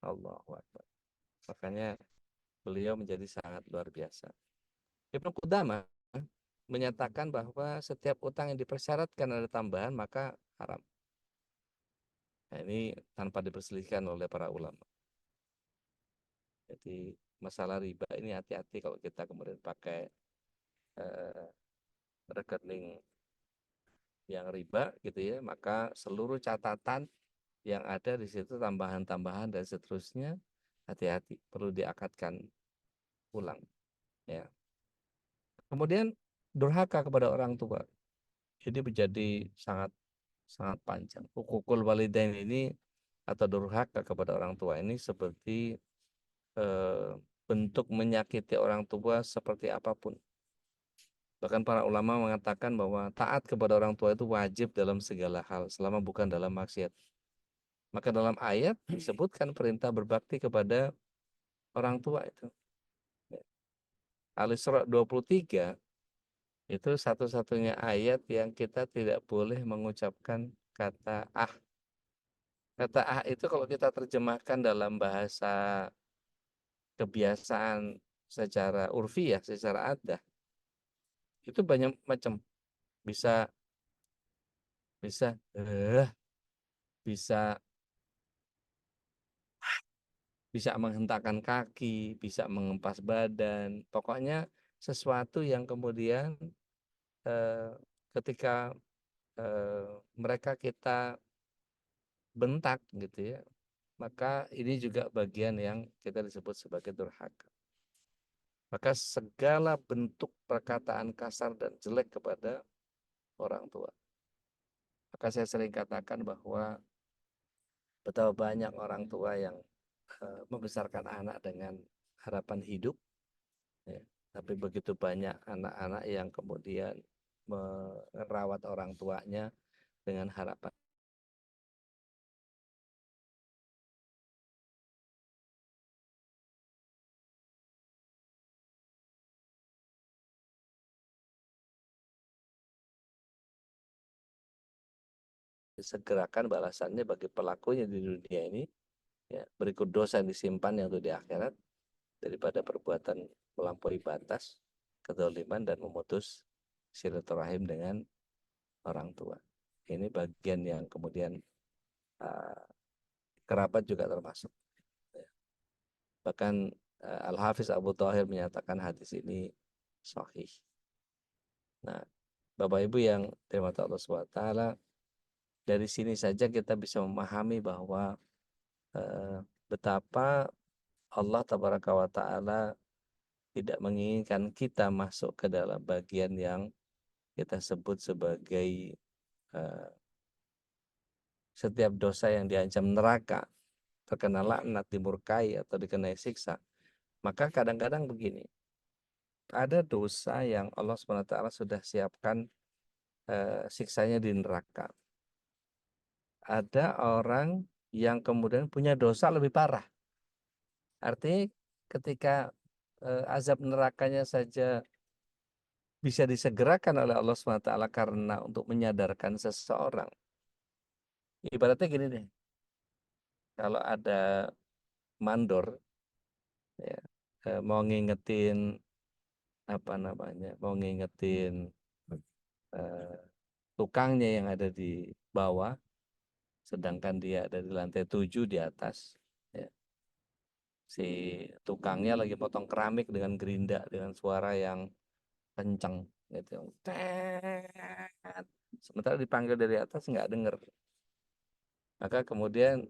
Allahu Akbar. Makanya beliau menjadi sangat luar biasa. Ibnu Qudamah menyatakan bahwa setiap utang yang dipersyaratkan ada tambahan maka haram. Nah, ini tanpa diperselisihkan oleh para ulama. Jadi masalah riba ini hati-hati kalau kita kemudian pakai rekening yang riba gitu ya, maka seluruh catatan yang ada di situ tambahan-tambahan dan seterusnya hati-hati perlu diakatkan ulang ya. Kemudian durhaka kepada orang tua ini menjadi sangat sangat panjang. Hukukul walidain ini atau durhaka kepada orang tua ini seperti bentuk menyakiti orang tua seperti apapun. Bahkan para ulama mengatakan bahwa taat kepada orang tua itu wajib dalam segala hal selama bukan dalam maksiat. Maka dalam ayat disebutkan perintah berbakti kepada orang tua itu. Al-Isra 23 itu satu-satunya ayat yang kita tidak boleh mengucapkan kata ah. Kata ah itu kalau kita terjemahkan dalam bahasa kebiasaan secara urfiah, secara adah, itu banyak macam. Bisa bisa bisa bisa menghentakkan kaki, bisa mengempas badan, pokoknya sesuatu yang kemudian ketika mereka kita bentak gitu ya, maka ini juga bagian yang kita disebut sebagai durhaka. Maka segala bentuk perkataan kasar dan jelek kepada orang tua. Maka saya sering katakan bahwa betapa banyak orang tua yang membesarkan anak dengan harapan hidup, ya. Tapi begitu banyak anak-anak yang kemudian merawat orang tuanya dengan harapan segerakan balasannya bagi pelakunya di dunia ini, ya, berikut dosa yang disimpan yang untuk di akhirat daripada perbuatan melampaui batas, kezaliman dan memutus silaturahim dengan orang tua. Ini bagian yang kemudian kerabat juga termasuk. Bahkan Al-Hafiz Abu Thahir menyatakan hadis ini sahih. Nah, Bapak Ibu yang dirahmati Allah SWT, dari sini saja kita bisa memahami bahwa betapa Allah Tabaraka wa Ta'ala tidak menginginkan kita masuk ke dalam bagian yang kita sebut sebagai setiap dosa yang diancam neraka, terkena laknat, dimurkai atau dikenai siksa. Maka kadang-kadang begini, ada dosa yang Allah SWT sudah siapkan siksanya di neraka. Ada orang yang kemudian punya dosa lebih parah. Artinya ketika azab nerakanya saja bisa disegerakan oleh Allah SWT karena untuk menyadarkan seseorang. Ibaratnya gini deh, kalau ada mandor, ya, mau ngingetin mau ngingetin tukangnya yang ada di bawah, sedangkan dia ada di lantai 7 di atas, ya. Si tukangnya lagi potong keramik dengan gerinda dengan suara yang kencang gitu. Tet. Sementara dipanggil dari atas nggak denger. Maka kemudian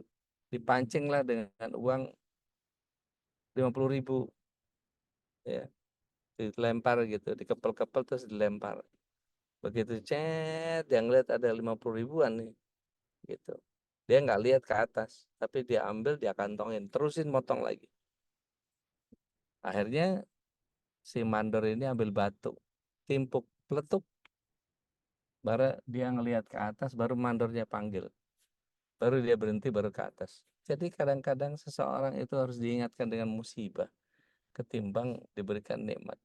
dipancinglah dengan uang 50.000, ya, dilempar gitu, dikepel-kepel terus dilempar. Begitu yang lihat ada 50.000-an nih, gitu. Dia nggak lihat ke atas, tapi dia ambil, dia kantongin, terusin motong lagi. Akhirnya si mandor ini ambil batu, timpuk, peletuk. Baru dia ngelihat ke atas, baru mandornya panggil. Baru dia berhenti, baru ke atas. Jadi kadang-kadang seseorang itu harus diingatkan dengan musibah ketimbang diberikan nikmat.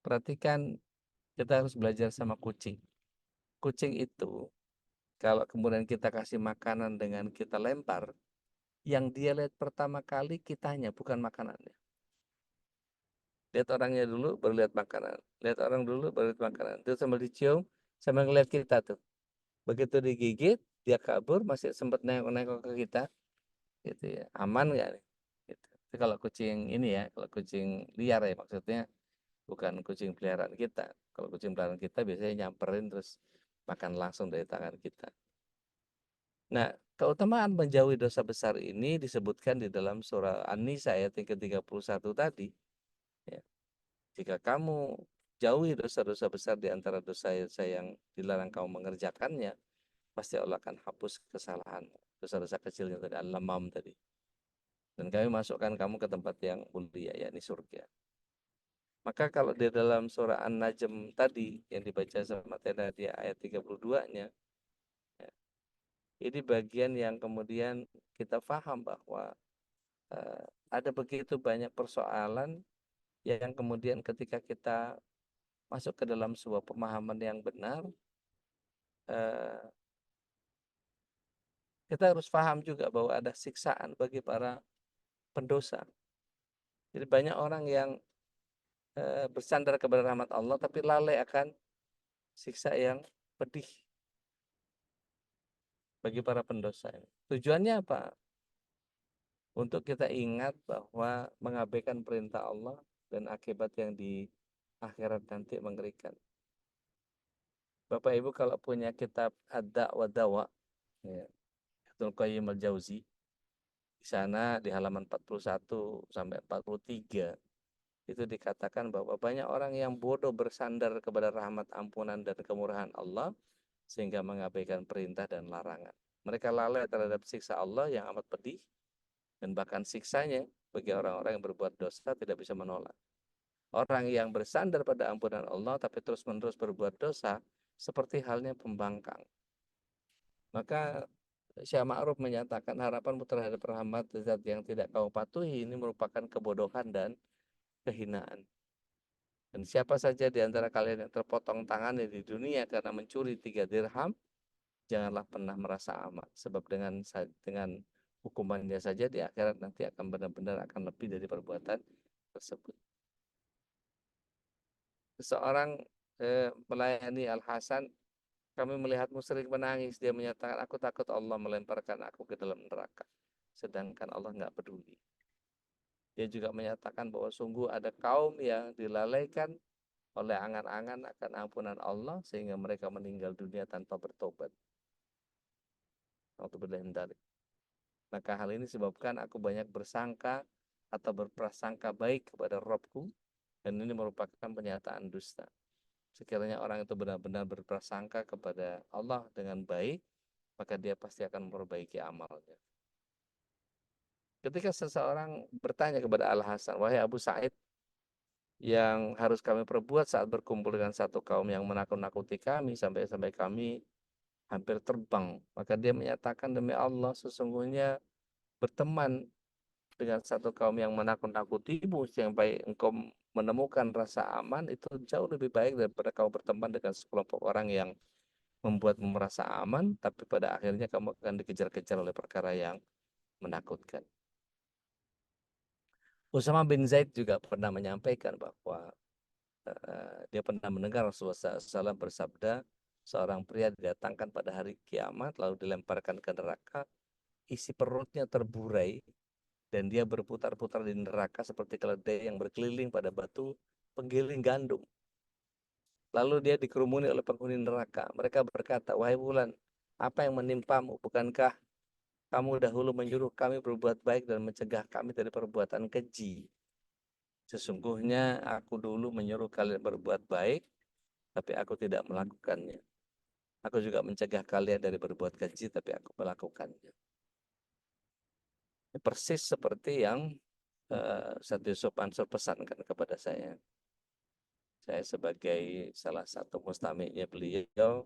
Perhatikan, kita harus belajar sama kucing. Kucing itu kalau kemudian kita kasih makanan dengan kita lempar, yang dia lihat pertama kali kitanya, bukan makanannya. Lihat orangnya dulu, baru lihat makanan. Lihat orang dulu, baru lihat makanan. Itu sambil dicium, sambil ngeliat kita tuh. Begitu digigit, dia kabur, masih sempat nengok-nengok ke kita. Gitu ya. Aman nggak nih? Gitu. Itu kalau kucing ini ya, kalau kucing liar ya maksudnya, bukan kucing peliharaan kita. Kalau kucing peliharaan kita biasanya nyamperin terus makan langsung dari tangan kita. Nah, keutamaan menjauhi dosa besar ini disebutkan di dalam surah An-Nisa ayat yang ke-31 tadi. Ya. Jika kamu jauhi dosa-dosa besar di antara dosa-dosa yang dilarang kamu mengerjakannya, pasti Allah akan hapus kesalahan dosa-dosa kecilnya tadi, al-lamam tadi. Dan kami masukkan kamu ke tempat yang mulia, yakni surga. Maka kalau di dalam surah An-Najm tadi yang dibaca sama Tena di ayat 32-nya, ya, ini bagian yang kemudian kita paham bahwa ada begitu banyak persoalan yang kemudian ketika kita masuk ke dalam sebuah pemahaman yang benar, kita harus paham juga bahwa ada siksaan bagi para pendosa. Jadi banyak orang yang bersandar kepada rahmat Allah tapi lalai akan siksa yang pedih bagi para pendosa. Tujuannya apa? Untuk kita ingat bahwa mengabaikan perintah Allah dan akibat yang di akhirat nanti mengerikan. Bapak Ibu kalau punya kitab Ad-Da' wa Dawa, Ya. Ibnu Qayyim al-Jauzi di sana di halaman 41 sampai 43 itu dikatakan bahwa banyak orang yang bodoh bersandar kepada rahmat, ampunan, dan kemurahan Allah sehingga mengabaikan perintah dan larangan. Mereka lalai terhadap siksa Allah yang amat pedih dan bahkan siksanya bagi orang-orang yang berbuat dosa tidak bisa menolak. Orang yang bersandar pada ampunan Allah tapi terus-menerus berbuat dosa seperti halnya pembangkang. Maka Syekh Ma'ruf menyatakan harapanmu terhadap rahmat zat yang tidak kau patuhi ini merupakan kebodohan dan kehinaan. Dan siapa saja di antara kalian yang terpotong tangannya di dunia karena mencuri 3 dirham, janganlah pernah merasa aman. Sebab dengan hukumannya saja di akhirat nanti akan benar-benar akan lebih dari perbuatan tersebut. Seseorang melayani Al-Hasan, kami melihatmu sering menangis. Dia menyatakan, aku takut Allah melemparkan aku ke dalam neraka. Sedangkan Allah nggak peduli. Dia juga menyatakan bahwa sungguh ada kaum yang dilalaikan oleh angan-angan akan ampunan Allah sehingga mereka meninggal dunia tanpa bertobat. Maka hal ini sebabkan aku banyak bersangka atau berprasangka baik kepada Robku, dan ini merupakan pernyataan dusta. Sekiranya orang itu benar-benar berprasangka kepada Allah dengan baik, maka dia pasti akan memperbaiki amalnya. Ketika seseorang bertanya kepada Al-Hasan, wahai Abu Sa'id, yang harus kami perbuat saat berkumpul dengan satu kaum yang menakut-nakuti kami sampai kami hampir terbang. Maka dia menyatakan, demi Allah, sesungguhnya berteman dengan satu kaum yang menakut-nakutimu sampai engkau menemukan rasa aman itu jauh lebih baik daripada kau berteman dengan sekelompok orang yang membuatmu merasa aman, tapi pada akhirnya kamu akan dikejar-kejar oleh perkara yang menakutkan. Usama bin Zaid juga pernah menyampaikan bahwa dia pernah mendengar Rasulullah SAW bersabda, seorang pria didatangkan pada hari kiamat lalu dilemparkan ke neraka, isi perutnya terburai dan dia berputar-putar di neraka seperti keledai yang berkeliling pada batu penggiling gandum. Lalu dia dikerumuni oleh penghuni neraka. Mereka berkata, wahai Fulan, apa yang menimpamu? Bukankah kamu dahulu menyuruh kami berbuat baik dan mencegah kami dari perbuatan keji? Sesungguhnya aku dulu menyuruh kalian berbuat baik, tapi aku tidak melakukannya. Aku juga mencegah kalian dari berbuat keji, tapi aku melakukannya. Persis seperti yang Ustaz Yusuf Mansur pesankan kepada saya. Saya sebagai salah satu mustami'nya beliau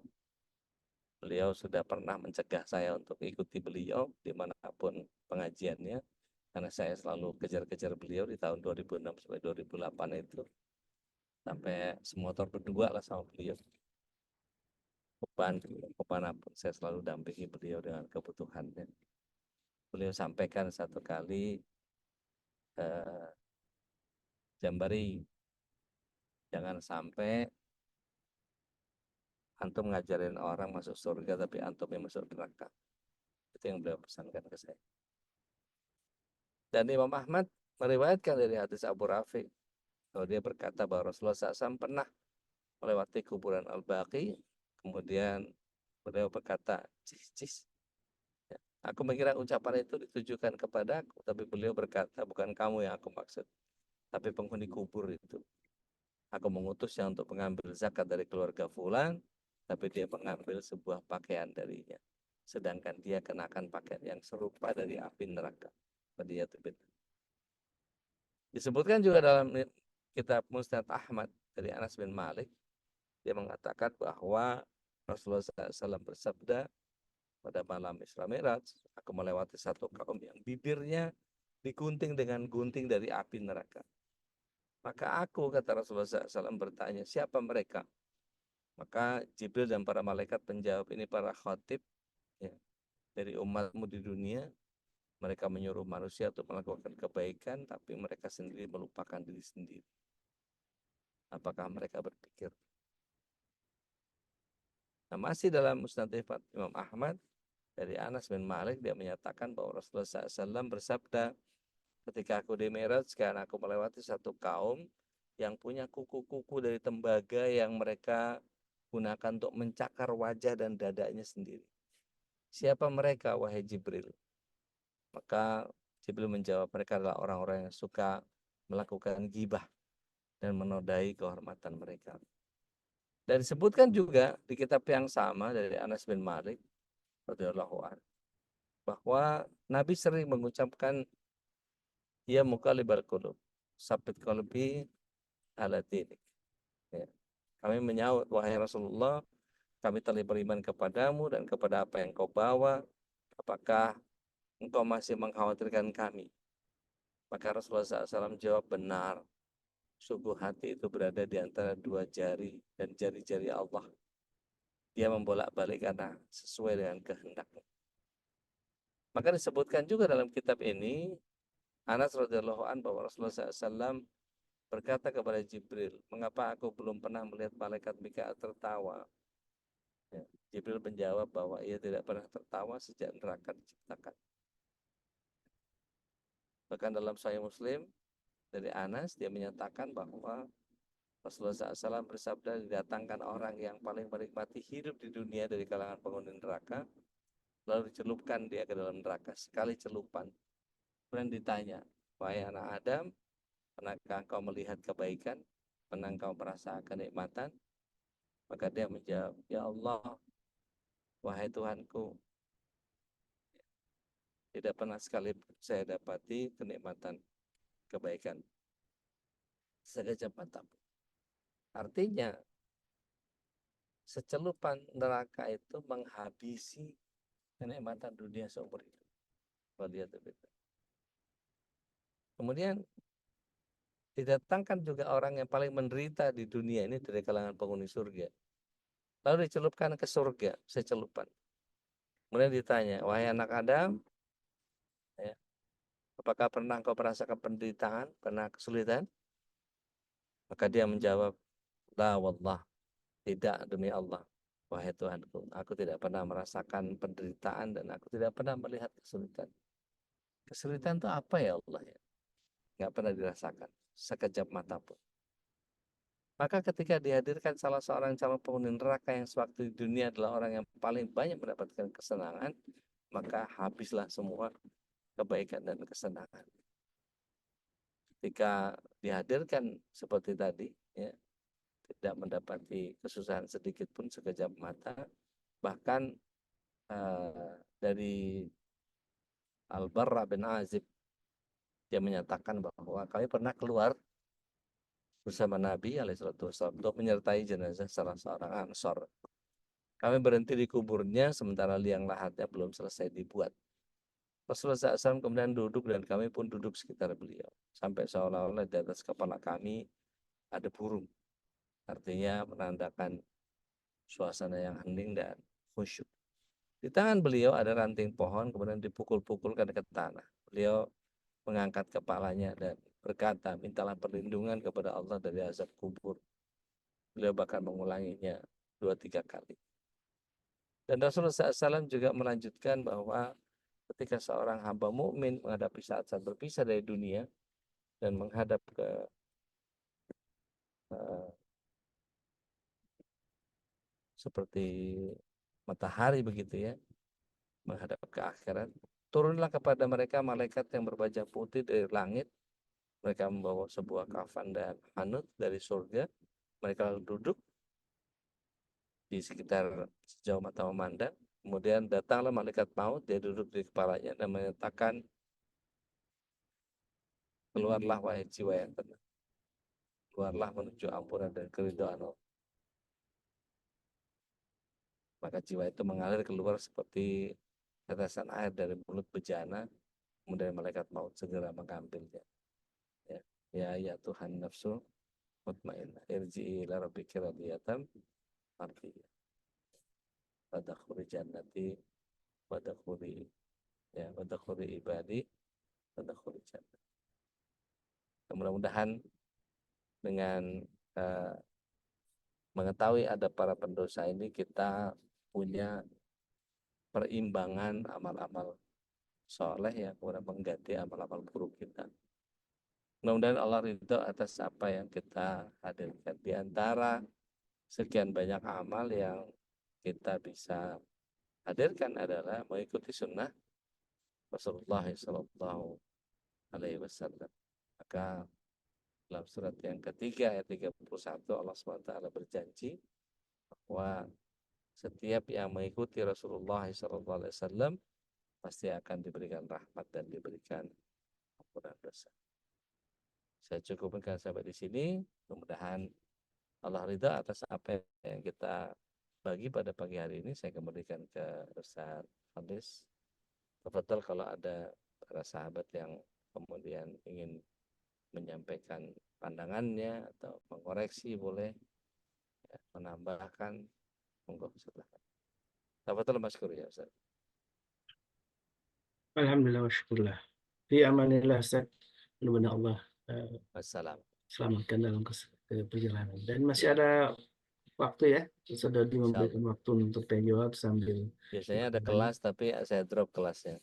sudah pernah mencegah saya untuk ikuti beliau dimanapun pengajiannya. Karena saya selalu kejar-kejar beliau di tahun 2006 sampai 2008 itu. Sampai semotor berdua lah sama beliau. Kemanapun saya selalu dampingi beliau dengan kebutuhannya. Beliau sampaikan satu kali, Jambari, jangan sampai antum ngajarin orang masuk surga tapi antum yang masuk neraka. Itu yang beliau pesankan ke saya. Dan Imam Ahmad meriwayatkan dari hadis Abu Rafi bahwa dia berkata bahwa Rasulullah SAW pernah melewati kuburan Al-Baqi, kemudian beliau berkata, cis. Ya, aku mengira ucapan itu ditujukan kepadaku, tapi beliau berkata, bukan kamu yang aku maksud, tapi penghuni kubur itu. Aku mengutusnya untuk mengambil zakat dari keluarga Fulan, tapi dia mengambil sebuah pakaian darinya. Sedangkan dia kenakan pakaian yang serupa dari api neraka. Disebutkan juga dalam kitab Musnad Ahmad dari Anas bin Malik, dia mengatakan bahwa Rasulullah SAW bersabda pada malam Isra Mi'raj, aku melewati satu kaum yang bibirnya digunting dengan gunting dari api neraka. Maka aku, kata Rasulullah SAW, bertanya, siapa mereka? Maka Jibril dan para malaikat menjawab, ini para khatib ya, dari umatmu di dunia. Mereka menyuruh manusia untuk melakukan kebaikan, tapi mereka sendiri melupakan diri sendiri. Apakah mereka berpikir? Nah, masih dalam Musnad Imam Ahmad, dari Anas bin Malik, dia menyatakan bahwa Rasulullah SAW bersabda, ketika aku di Mi'raj, karena aku melewati satu kaum yang punya kuku-kuku dari tembaga yang mereka gunakan untuk mencakar wajah dan dadanya sendiri. siapa mereka wahai Jibril? Maka Jibril menjawab, mereka adalah orang-orang yang suka melakukan ghibah dan menodai kehormatan mereka. Dan disebutkan juga di kitab yang sama dari Anas bin Malik radhiyallahu anhu bahwa Nabi sering mengucapkan, ya muqallibal qulub, tsabbit qalbi ala dinik. Ya. Kami menyaut, wahai Rasulullah, kami telah beriman kepadamu dan kepada apa yang kau bawa. Apakah engkau masih mengkhawatirkan kami? Maka Rasulullah SAW jawab, benar. Sungguh hati itu berada di antara dua jari dan jari-jari Allah. Dia membolak-balik karena sesuai dengan kehendaknya. Maka disebutkan juga dalam kitab ini, Anas radhiyallahu anhu, bahwa Rasulullah SAW berkata kepada Jibril, mengapa aku belum pernah melihat malaikat Mikail tertawa? Ya, Jibril menjawab bahwa ia tidak pernah tertawa sejak neraka diciptakan. Bahkan dalam Sahih Muslim dari Anas, dia menyatakan bahwa Rasulullah SAW bersabda, didatangkan orang yang paling menikmati hidup di dunia dari kalangan penghuni neraka, lalu dicelupkan dia ke dalam neraka sekali celupan. Kemudian ditanya, wahai anak Adam, pernahkah engkau melihat kebaikan? Pernah engkau merasakan kenikmatan? Maka dia menjawab, ya Allah, wahai Tuhanku, tidak pernah sekali saya dapati kenikmatan kebaikan sekejap mata. Artinya, secelupan neraka itu menghabisi kenikmatan dunia seumur hidup. Kemudian didatangkan juga orang yang paling menderita di dunia ini dari kalangan penghuni surga. Lalu dicelupkan ke surga secelupan. Kemudian ditanya, wahai anak Adam, ya, apakah pernah kau merasakan penderitaan, pernah kesulitan? Maka dia menjawab, la wallah, tidak demi Allah. Wahai Tuhanku, aku tidak pernah merasakan penderitaan dan aku tidak pernah melihat kesulitan. Kesulitan itu apa ya Allah ya? Nggak pernah dirasakan sekejap mata pun. Maka ketika dihadirkan salah seorang calon penghuni neraka yang sewaktu di dunia adalah orang yang paling banyak mendapatkan kesenangan, maka habislah semua kebaikan dan kesenangan. Ketika dihadirkan seperti tadi, ya, tidak mendapati kesusahan sedikit pun sekejap mata, bahkan dari Al-Barra bin Azib, dia menyatakan bahwa kami pernah keluar bersama Nabi alaihissalam untuk menyertai jenazah salah seorang Ansor. Kami berhenti di kuburnya sementara liang lahatnya belum selesai dibuat. Rasulullah SAW kemudian duduk dan kami pun duduk sekitar beliau. Sampai seolah-olah di atas kepala kami ada burung. Artinya menandakan suasana yang hening dan khusyuk. Di tangan beliau ada ranting pohon kemudian dipukul-pukulkan ke tanah. Beliau mengangkat kepalanya dan berkata, mintalah perlindungan kepada Allah dari azab kubur. Beliau bahkan mengulanginya 2-3 kali. Dan Rasulullah SAW juga melanjutkan bahwa ketika seorang hamba mukmin menghadapi saat-saat berpisah dari dunia dan menghadap ke seperti matahari begitu ya, menghadap ke akhirat, turunlah kepada mereka malaikat yang berbaju putih dari langit. Mereka membawa sebuah kafan dan hanut dari surga. Mereka lalu duduk di sekitar sejauh mata memandang. Kemudian datanglah malaikat maut, dia duduk di kepalanya dan menyatakan, keluarlah wahai jiwa yang tenang. Keluarlah menuju ampunan dan keridhaan Allah. Maka jiwa itu mengalir keluar seperti tetesan air dari mulut bejana. Kemudian malaikat maut segera mengambilnya. Ya Tuhan nafsu mutmainnah, irji'i ila rabbiki radiyatan mardiyah. Wadkhuli jannati wadkhuli ibadi wadkhuli jannah. Mudah-mudahan dengan mengetahui ada para pendosa ini, kita punya perimbangan amal-amal soleh yang kemudian mengganti amal-amal buruk kita. Mudah-mudahan Allah ridho atas apa yang kita hadirkan. Di antara sekian banyak amal yang kita bisa hadirkan adalah mengikuti sunnah Rasulullah Sallallahu Alaihi Wasallam. Maka dalam surat yang ketiga ayat 31 Allah SWT berjanji bahwa setiap yang mengikuti Rasulullah SAW pasti akan diberikan rahmat dan diberikan ampunan dosa. Saya cukupkan sampai di sini. Mudah-mudahan Allah ridha atas apa yang kita bagi pada pagi hari ini. Saya kembalikan ke Ustaz Fadlis. Betul kalau ada para sahabat yang kemudian ingin menyampaikan pandangannya atau mengoreksi boleh, ya, menambahkan, monggo silakan. Tafadhol Maskur ya Ustaz. Alhamdulillah wa syukurlah. Fi amanillah Ustaz. Mudah-mudahan Allah Wassalam. selamatkan dalam perjalanan. Dan masih ada waktu ya. Sudah memberikan Insyaallah. waktu untuk tanya jawab sambil Biasanya ada kelas tapi saya drop kelasnya.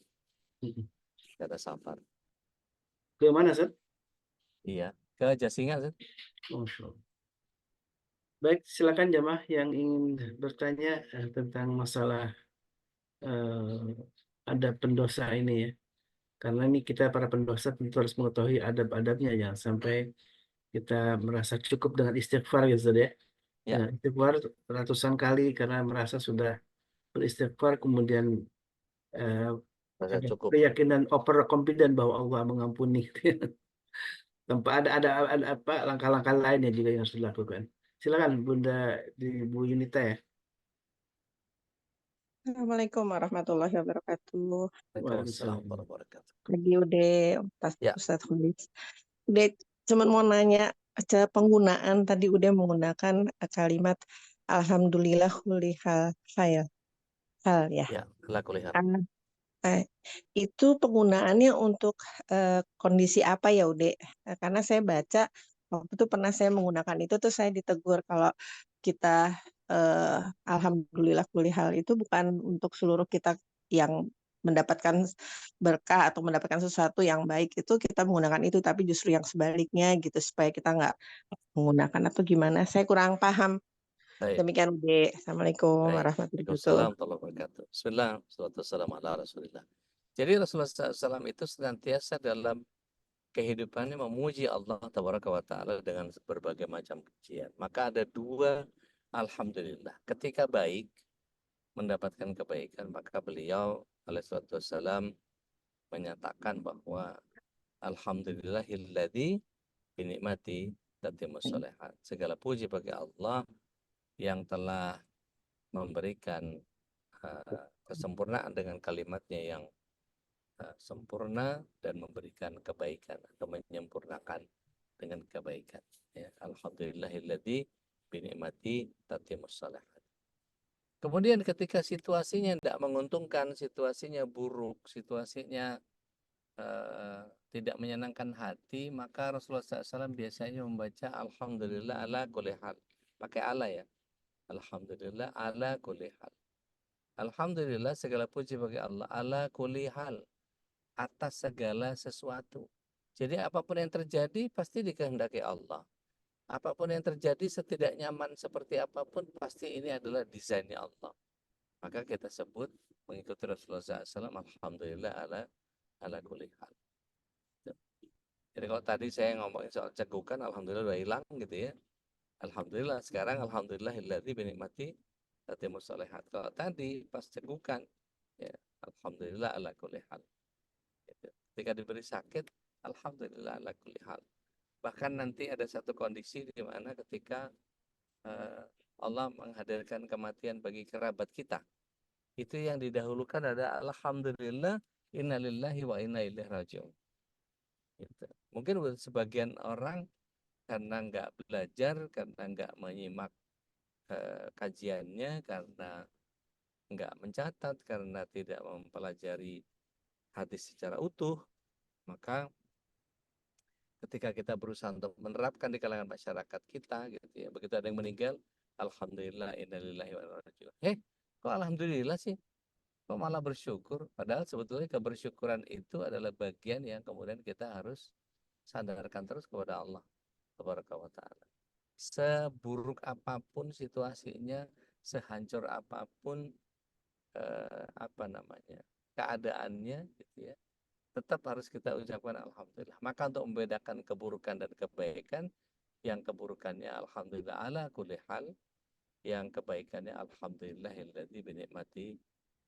Ada safar. ke mana Ustaz? Iya, ke Jasinga Ustaz. Masya Allah. Baik, silakan jamaah yang ingin bertanya tentang masalah adab pendosa ini ya. Karena ini kita para pendosa tentu harus mengetahui adab-adabnya, jangan sampai kita merasa cukup dengan istighfar gitu Ustaz ya. Ya. Nah, istighfar ratusan kali karena merasa sudah beristighfar, kemudian Rasa ada cukup. keyakinan overconfident bahwa Allah mengampuni. Tanpa ada apa langkah-langkah lain yang juga yang harus dilakukan. Silakan Bunda di Bu Yunita ya. Assalamualaikum warahmatullahi wabarakatuh. Waalaikumsalam warahmatullahi wabarakatuh. Lagi udah Ya. Ustadz Khalis. Udah cuman mau nanya aja penggunaan tadi udah menggunakan kalimat alhamdulillah kulli hal ya. Ya, ala kulli hal. Itu penggunaannya untuk kondisi apa ya Ude? Karena saya baca waktu itu pernah saya menggunakan itu tuh saya ditegur kalau kita alhamdulillah kulli hal itu bukan untuk seluruh kita yang mendapatkan berkah atau mendapatkan sesuatu yang baik itu kita menggunakan itu, tapi justru yang sebaliknya gitu supaya kita nggak menggunakan atau gimana. Saya kurang paham. Baik. Demikian Ude. Assalamualaikum Baik. warahmatullahi wabarakatuh. Waalaikumsalam warahmatullahi wabarakatuh. Bismillah, salatu wassalamu ala Rasulillah. Jadi Rasulullah SAW itu senantiasa dalam kehidupannya memuji Allah Tabaraka wa Ta'ala dengan berbagai macam pujian. Maka ada dua alhamdulillah. Ketika baik, mendapatkan kebaikan, maka beliau alaihissalam menyatakan bahwa alhamdulillahilladzi binikmati tatimmus sholihat. Segala puji bagi Allah yang telah memberikan kesempurnaan dengan kalimatnya yang sempurna dan memberikan kebaikan atau menyempurnakan dengan kebaikan. Ya, alhamdulillahilladzi binikmati tatimmus sholihat. Kemudian ketika situasinya tidak menguntungkan, situasinya buruk, situasinya tidak menyenangkan hati, maka Rasulullah SAW biasanya membaca alhamdulillah ala kulli hal. Pakai ala ya. Alhamdulillah ala kulli hal. Alhamdulillah segala puji bagi Allah ala kulli hal, atas segala sesuatu. Jadi apapun yang terjadi pasti dikehendaki Allah. Apapun yang terjadi setidak nyaman seperti apapun pasti ini adalah desainnya Allah. Maka kita sebut mengikuti Rasulullah SAW alhamdulillah ala kulli hal. Jadi kalau tadi saya ngomongin soal cegukan, alhamdulillah udah hilang gitu ya. Alhamdulillah sekarang alhamdulillahilladzi binikmati tatimmus sholihat. Kalau tadi pas cegukan, ya alhamdulillah ala kulli hal. Gitu. Ketika diberi sakit, alhamdulillah ala kulli hal. Bahkan nanti ada satu kondisi di mana ketika Allah menghadirkan kematian bagi kerabat kita, itu yang didahulukan adalah alhamdulillah innalillahi wa inna ilaihi raji'un. Gitu. Mungkin sebagian orang karena nggak belajar, karena nggak menyimak kajiannya, karena nggak mencatat, karena tidak mempelajari hadis secara utuh, maka ketika kita berusaha untuk menerapkan di kalangan masyarakat kita, gitu ya, begitu ada yang meninggal, alhamdulillah innalillahi wa inna ilaihi raji'un. Kok alhamdulillah sih? Kok malah bersyukur? Padahal sebetulnya kebersyukuran itu adalah bagian yang kemudian kita harus sadarkan terus kepada Allah Tabaraka wa Ta'ala. Seburuk apapun situasinya, sehancur apapun apa namanya, keadaannya gitu ya, tetap harus kita ucapkan alhamdulillah. Maka untuk membedakan keburukan dan kebaikan, yang keburukannya alhamdulillah ala kulli hal, yang kebaikannya alhamdulillahilladzi bi ni'mati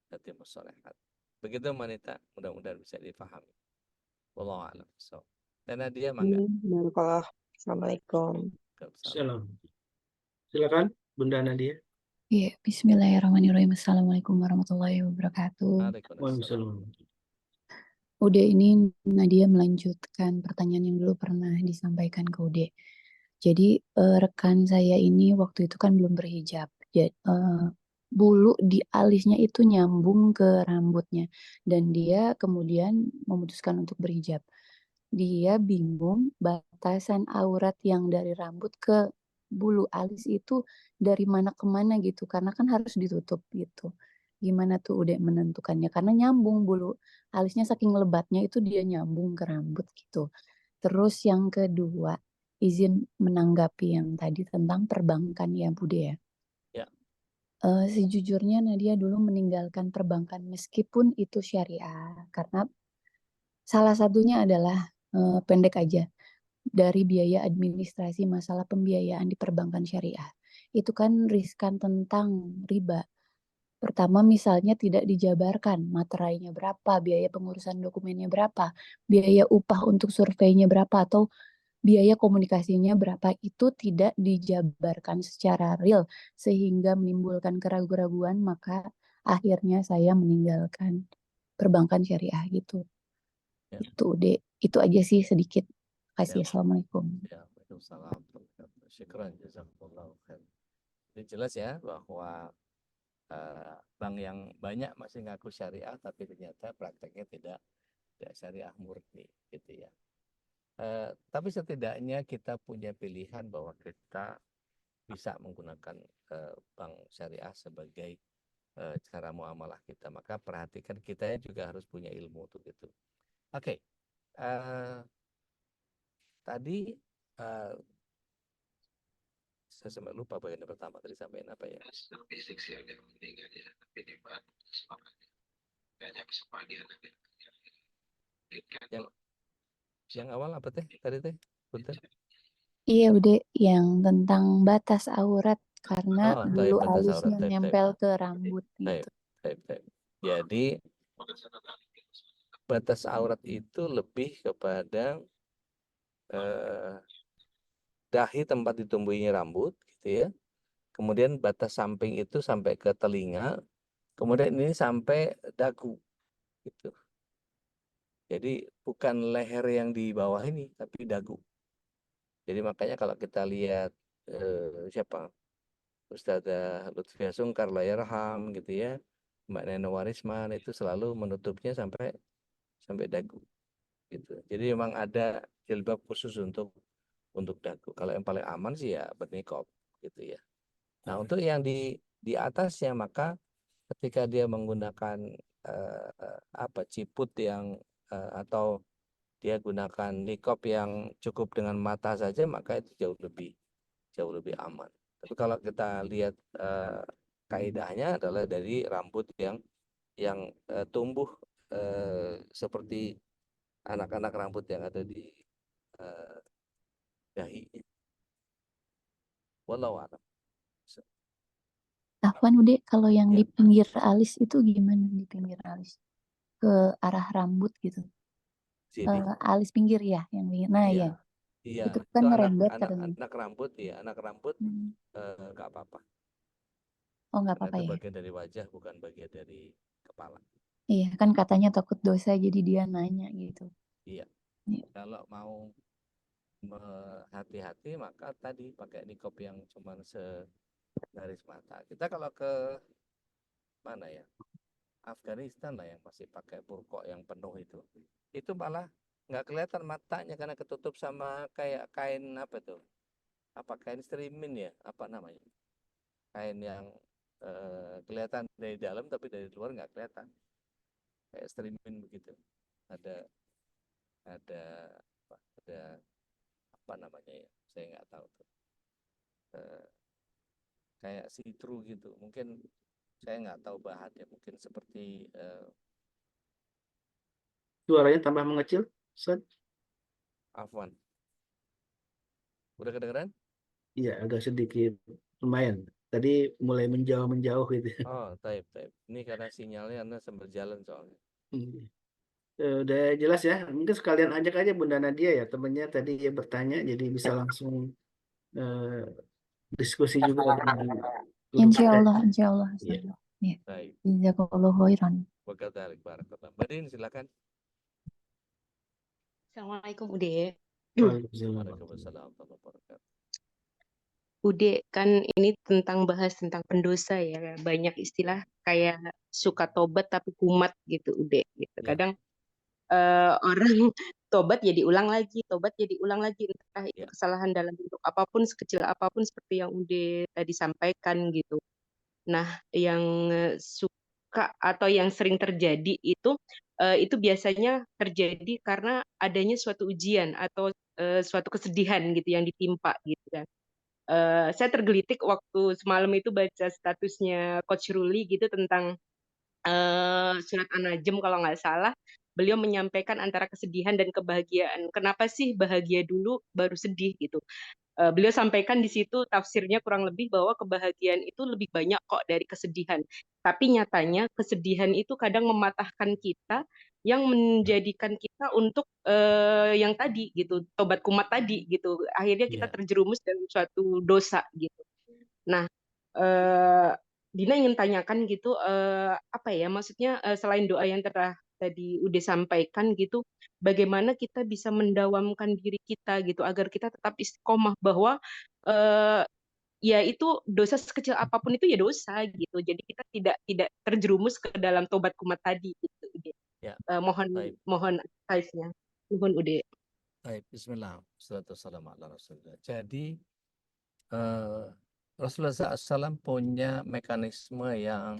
tatimmus shalihat. Begitu wanita, mudah-mudahan bisa dipahami. Wallahu a'lam. So, dan Nadia mangga. Barakallah. Assalamualaikum. Salam. Silakan Bunda Nadia. Iya, bismillahirrahmanirrahim. Assalamualaikum warahmatullahi wabarakatuh. Waalaikumsalam. Waalaikumsalam. Udah ini Nadia melanjutkan pertanyaan yang dulu pernah disampaikan ke Ude. Jadi rekan saya ini waktu itu kan belum berhijab. Jadi, bulu di alisnya itu nyambung ke rambutnya dan dia kemudian memutuskan untuk berhijab. Dia bingung batasan aurat yang dari rambut ke bulu alis itu dari mana ke mana gitu karena kan harus ditutup gitu. Gimana tuh udah menentukannya karena nyambung bulu alisnya saking lebatnya itu dia nyambung ke rambut gitu. Terus yang kedua, izin menanggapi yang tadi tentang perbankan ya Bude ya. Ya. Sejujurnya Nadia dulu meninggalkan perbankan meskipun itu syariah karena salah satunya adalah pendek aja dari biaya administrasi masalah pembiayaan di perbankan syariah. Itu kan riskan tentang riba. Pertama misalnya tidak dijabarkan materainya berapa, biaya pengurusan dokumennya berapa, biaya upah untuk surveinya berapa, atau biaya komunikasinya berapa, itu tidak dijabarkan secara real sehingga menimbulkan keraguan-keraguan, maka akhirnya saya meninggalkan perbankan syariah gitu. Ya. Itu aja sih sedikit. Kasih. Ya. Assalamualaikum. Ya, Waalaikumsalam. Syukran jazakallahu khair. Jadi jelas ya bahwa bank yang banyak masih ngaku syariah tapi ternyata prakteknya tidak syariah murni gitu ya. Tapi setidaknya kita punya pilihan bahwa kita bisa menggunakan bank syariah sebagai cara muamalah kita. Maka perhatikan kita juga harus punya ilmu untuk itu. Oke. Tadi saya sampai lupa bagian pertama tadi sampaikan apa ya? Fisik sih agak penting aja, tapi di banyak sebagian Yang awal apa teh tadi teh? Punten. Iya udah yang tentang batas aurat karena bulu batas alisnya aurat, nempel ke rambut gitu. Jadi batas aurat itu lebih kepada dahi tempat ditumbuhinya rambut gitu ya. Kemudian batas samping itu sampai ke telinga, kemudian ini sampai dagu gitu. Jadi bukan leher yang di bawah ini tapi dagu. Jadi makanya kalau kita lihat siapa? Ustazah Lutfia Sungkar Layarham gitu ya, Mbak Neno Warisman itu selalu menutupnya sampai dagu gitu. Jadi memang ada jilbab khusus untuk dagu. Kalau yang paling aman sih ya bernikop gitu ya. Nah, untuk yang di atasnya maka ketika dia menggunakan ciput yang atau dia gunakan nikop yang cukup dengan mata saja, maka itu jauh lebih aman. Tapi kalau kita lihat kaidahnya adalah dari rambut yang tumbuh seperti anak-anak rambut yang ada di dahi. Wallahu a'lam. Afwan udah kalau yang Ya. di pinggir alis itu gimana di pinggir alis? Ke arah rambut gitu. Sini. Alis pinggir ya yang pinggir. Nah Iya. ya. Iya, Itu kan itu merembet katanya. anak rambut ya, anak rambut nggak apa-apa. Oh nggak Karena apa-apa itu ya. bagian dari wajah, bukan bagian dari kepala. Iya kan katanya takut dosa jadi dia nanya gitu. Iya. Iya. Kalau mau hati-hati maka tadi pakai nikop yang cuma segaris mata. Kita kalau ke mana ya? Afghanistan lah yang masih pakai burqa yang penuh itu malah nggak kelihatan matanya karena ketutup sama kayak kain apa tuh, apa kain strimin ya, apa namanya, kain yang kelihatan dari dalam tapi dari luar nggak kelihatan, kayak strimin begitu, ada ada ada apa namanya ya, saya nggak tahu tuh. Kayak see-through gitu, mungkin saya nggak tahu bahannya, mungkin seperti Suaranya tambah mengecil, Ustaz. afwan. Udah kedengeran? Iya, agak sedikit lumayan. Tadi mulai menjauh gitu. Oh, taib, taib. Ini karena sinyalnya Anda sambil jalan soalnya. Hmm. Udah jelas ya. Mungkin sekalian ajak aja Bunda Nadia ya, temennya tadi dia bertanya, jadi bisa langsung eh, diskusi juga dengan guru Insya kita. Allah, insya Allah. Iya. Ya. Baik. Jazakallahu khairan. Wakadzalik barakallah. Badin silakan. Assalamualaikum Ude. Waalaikumsalam. Waalaikumsalam warahmatullahi wabarakatuh. Ude, kan ini tentang bahas tentang pendosa ya. Banyak istilah kayak suka tobat tapi kumat gitu Ude. Gitu. Ya. Kadang orang tobat ya diulang lagi, tobat ya diulang lagi. Entah itu Ya. kesalahan dalam bentuk apapun, sekecil apapun seperti yang Ude tadi sampaikan gitu. Nah, yang suka atau yang sering terjadi itu biasanya terjadi karena adanya suatu ujian atau suatu kesedihan gitu yang ditimpa gitu kan. Saya tergelitik waktu semalam itu baca statusnya Coach Ruli gitu tentang surat An-Najm kalau nggak salah. Beliau menyampaikan antara kesedihan dan kebahagiaan. Kenapa sih bahagia dulu baru sedih gitu? Beliau sampaikan di situ tafsirnya kurang lebih bahwa kebahagiaan itu lebih banyak kok dari kesedihan. Tapi nyatanya kesedihan itu kadang mematahkan kita, yang menjadikan kita untuk yang tadi gitu, tobat kumat tadi gitu. Akhirnya kita Iya. terjerumus dalam suatu dosa gitu. Nah, eh, Dina ingin tanyakan gitu, apa ya maksudnya selain doa yang tadi udah sampaikan gitu, bagaimana kita bisa mendawamkan diri kita gitu agar kita tetap istiqomah bahwa eh, ya itu dosa sekecil apapun itu ya dosa gitu. Jadi kita tidak terjerumus ke dalam tobat kumat tadi gitu. Ude. Ya. Mohon Baik. mohon advice-nya. Mohon Ude. Baik, bismillah. Wassalamualaikum warahmatullahi wabarakatuh. Jadi Rasulullah SAW punya mekanisme yang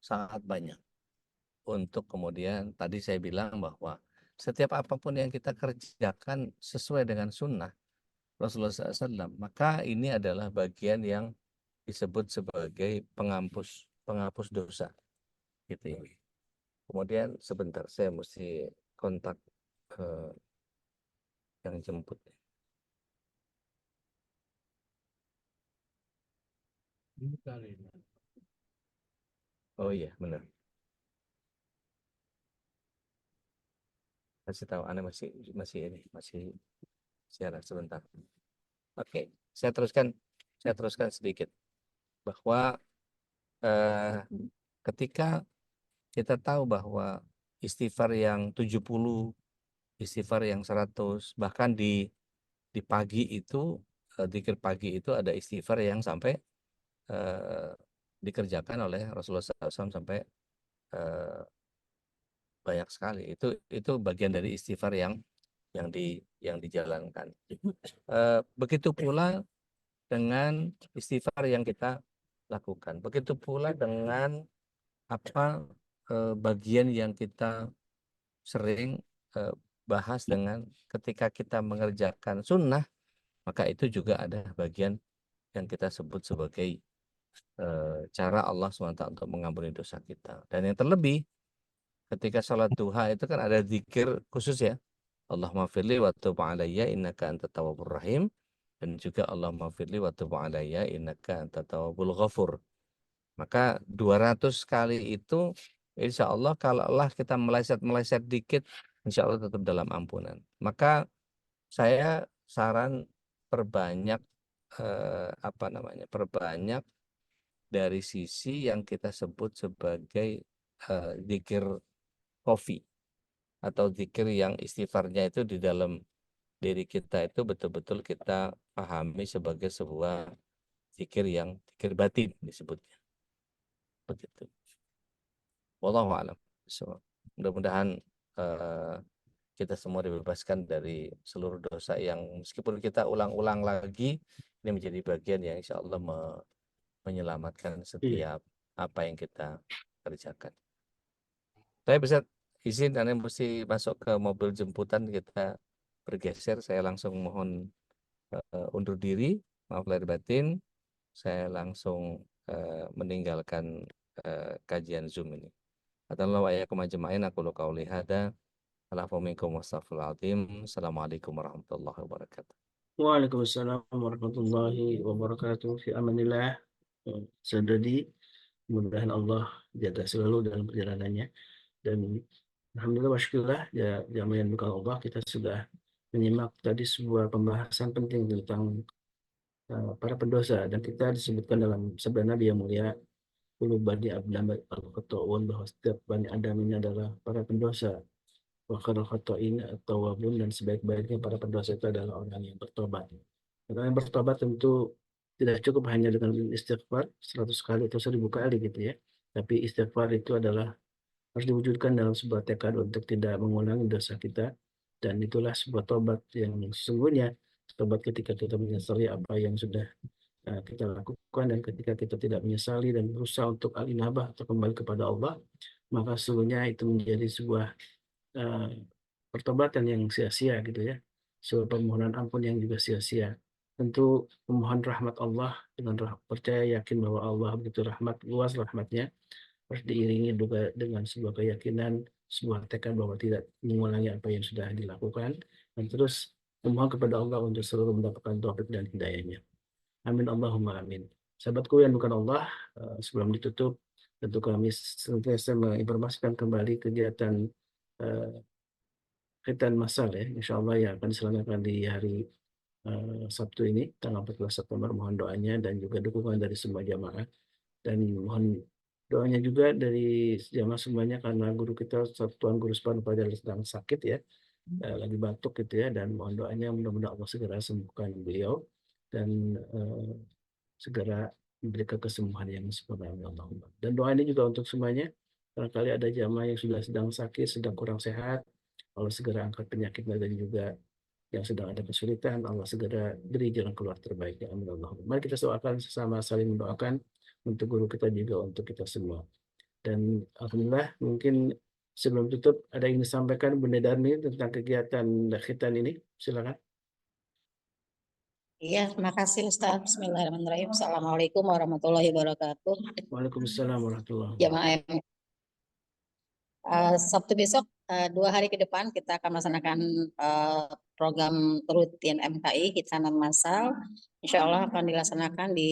sangat banyak untuk kemudian tadi saya bilang bahwa setiap apapun yang kita kerjakan sesuai dengan sunnah Rasulullah SAW, maka ini adalah bagian yang disebut sebagai penghapus dosa, gitu ya. Kemudian sebentar saya mesti kontak yang jemput. Oh iya benar. Kasih tahu Anda masih siaran sebentar. Oke, saya teruskan sedikit bahwa ketika kita tahu bahwa istighfar yang 70, istighfar yang 100, bahkan di pagi itu zikir pagi itu ada istighfar yang sampai dikerjakan oleh Rasulullah SAW sampai banyak sekali. Itu bagian dari istighfar yang dijalankan. Begitu pula dengan istighfar yang kita lakukan. Begitu pula dengan apa bagian yang kita sering bahas dengan ketika kita mengerjakan sunnah, maka itu juga ada bagian yang kita sebut sebagai cara Allah SWT untuk mengampuni dosa kita. Dan yang terlebih ketika sholat duha itu kan ada zikir khusus ya. Allahumma firli wa tub alayya innaka antat tawwabur rahim, dan juga Allahumma firli wa tub alayya innaka antat tawwabul ghafur. Maka 200 kali itu insya Allah kalau Allah kita meleset dikit, insya Allah tetap dalam ampunan. Maka saya saran perbanyak perbanyak dari sisi yang kita sebut sebagai zikir kofi atau zikir yang istighfarnya itu di dalam diri kita itu betul-betul kita pahami sebagai sebuah zikir yang zikir batin disebutnya. Begitu. Wallahu a'lam. Mudah-mudahan kita semua dibebaskan dari seluruh dosa yang meskipun kita ulang-ulang lagi, ini menjadi bagian yang insya Allah menyelamatkan setiap apa yang kita kerjakan. Saya bisa izin, Anda mesti masuk ke mobil jemputan, kita bergeser. Saya langsung mohon undur diri, maaf lahir batin. Saya langsung meninggalkan kajian Zoom ini. Atau wa iyyakum ajma'in, aku qauli hada. Assalamualaikum warahmatullahi wabarakatuh. Waalaikumsalam warahmatullahi wabarakatuh. Fi amanillah. Saudari, mudah-mudahan Allah jaga selalu dalam perjalanannya. Dan alhamdulillah wa syukurlah ya jamaah yang bukan Allah, kita sudah menyimak tadi sebuah pembahasan penting tentang para pendosa, dan kita disebutkan dalam sabda Nabi yang mulia, kullu bani adam al-khata'un, bahwa setiap bani Adam ini adalah para pendosa. Wa khairul khata'in at-tawwabun, dan sebaik-baiknya para pendosa itu adalah orang yang bertobat. Dan orang yang bertobat tentu tidak cukup hanya dengan istighfar 100 kali atau 1000 kali gitu ya. Tapi istighfar itu adalah harus diwujudkan dalam sebuah tekad untuk tidak mengulangi dosa kita, dan itulah sebuah tobat yang sesungguhnya, tobat ketika kita menyesali apa yang sudah kita lakukan, dan ketika kita tidak menyesali dan berusaha untuk al-inabah atau kembali kepada Allah, maka sesungguhnya itu menjadi sebuah pertobatan yang sia-sia gitu ya, sebuah permohonan ampun yang juga sia-sia. Tentu memohon rahmat Allah dengan percaya yakin bahwa Allah begitu rahmat, luas rahmatnya, harus diiringi juga dengan sebuah keyakinan, sebuah tekad bahwa tidak mengulangi apa yang sudah dilakukan, dan terus memohon kepada Allah untuk selalu mendapatkan taufik dan hidayahnya. Amin Allahumma amin. Sahabatku yang bukan Allah, sebelum ditutup, tentu kami senantiasa menginformasikan kembali kegiatan khitan masal ya, insya Allah yang akan diselenggarakan di hari Sabtu ini, tanggal 14 September. Mohon doanya dan juga dukungan dari semua jamaah, dan mohon doanya juga dari jamaah semuanya, karena guru kita Tuan Guru Span Padahal sedang sakit ya, lagi batuk gitu ya, dan mohon doanya mudah-mudahan Allah segera sembuhkan beliau dan segera memberikan kesembuhan yang sempurna. Allahumma. Dan doa ini juga untuk semuanya, barangkali ada jamaah yang sudah sedang sakit, sedang kurang sehat, Allah segera angkat penyakitnya, dan juga yang sedang ada kesulitan, Allah segera beri jalan keluar terbaiknya. Amin Allahumma. Mari kita doakan sesama, saling mendoakan untuk guru kita juga untuk kita semua. Dan alhamdulillah, mungkin sebelum tutup ada yang disampaikan Bunda Darmi tentang kegiatan khitan ini, silakan. Iya, terima kasih Ustaz. Bismillahirrahmanirrahim. Assalamualaikum warahmatullahi wabarakatuh. Waalaikumsalam warahmatullahi Jamaah wabarakatuh. Sabtu besok 2 hari ke depan kita akan melaksanakan program rutin MKI Khitanan Masal. Insya Allah akan dilaksanakan di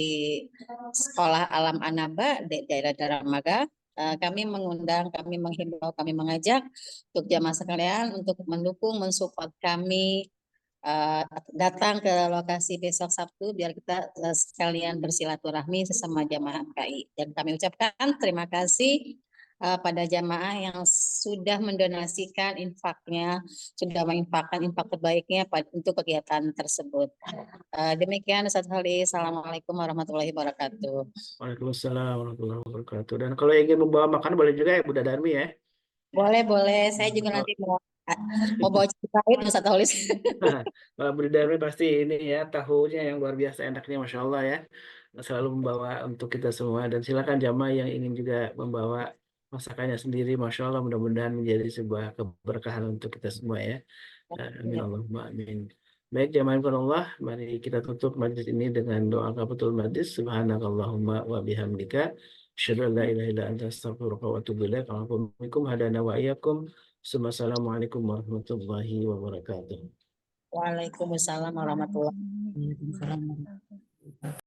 Sekolah Alam Anaba di daerah Daramaga. Kami mengundang, kami menghimbau, kami mengajak untuk jamaah sekalian untuk mendukung, mensupport kami datang ke lokasi besok Sabtu biar kita sekalian bersilaturahmi sesama jamaah MKI. Dan kami ucapkan terima kasih pada jamaah yang sudah mendonasikan infaknya, sudah menginfakkan infak terbaiknya untuk kegiatan tersebut. Demikian Ustaz Holi. Assalamualaikum warahmatullahi wabarakatuh. Waalaikumsalam warahmatullahi wabarakatuh. Dan kalau ingin membawa makan boleh juga ya Bunda Darmi ya. Boleh. Saya juga nanti mau bawa cerita itu Ustaz Holi. Kalau Bunda Darmi pasti ini ya, tahunya yang luar biasa enaknya, Masya Allah ya. Selalu membawa untuk kita semua. Dan silakan jamaah yang ingin juga membawa masakannya sendiri, Masya Allah, mudah-mudahan menjadi sebuah keberkahan untuk kita semua ya. Amin Allahumma amin. Baik jamaah Allah, mari kita tutup majlis ini dengan doa kafatul majlis. Subhanakallahumma wa bihamdika, asyhadu an la ilaha illa anta, astaghfiruka wa atubu ilaik. Assalamualaikum hadana wa iyyakum. Assalamualaikum warahmatullahi wabarakatuh. Waalaikumsalam warahmatullahi wabarakatuh.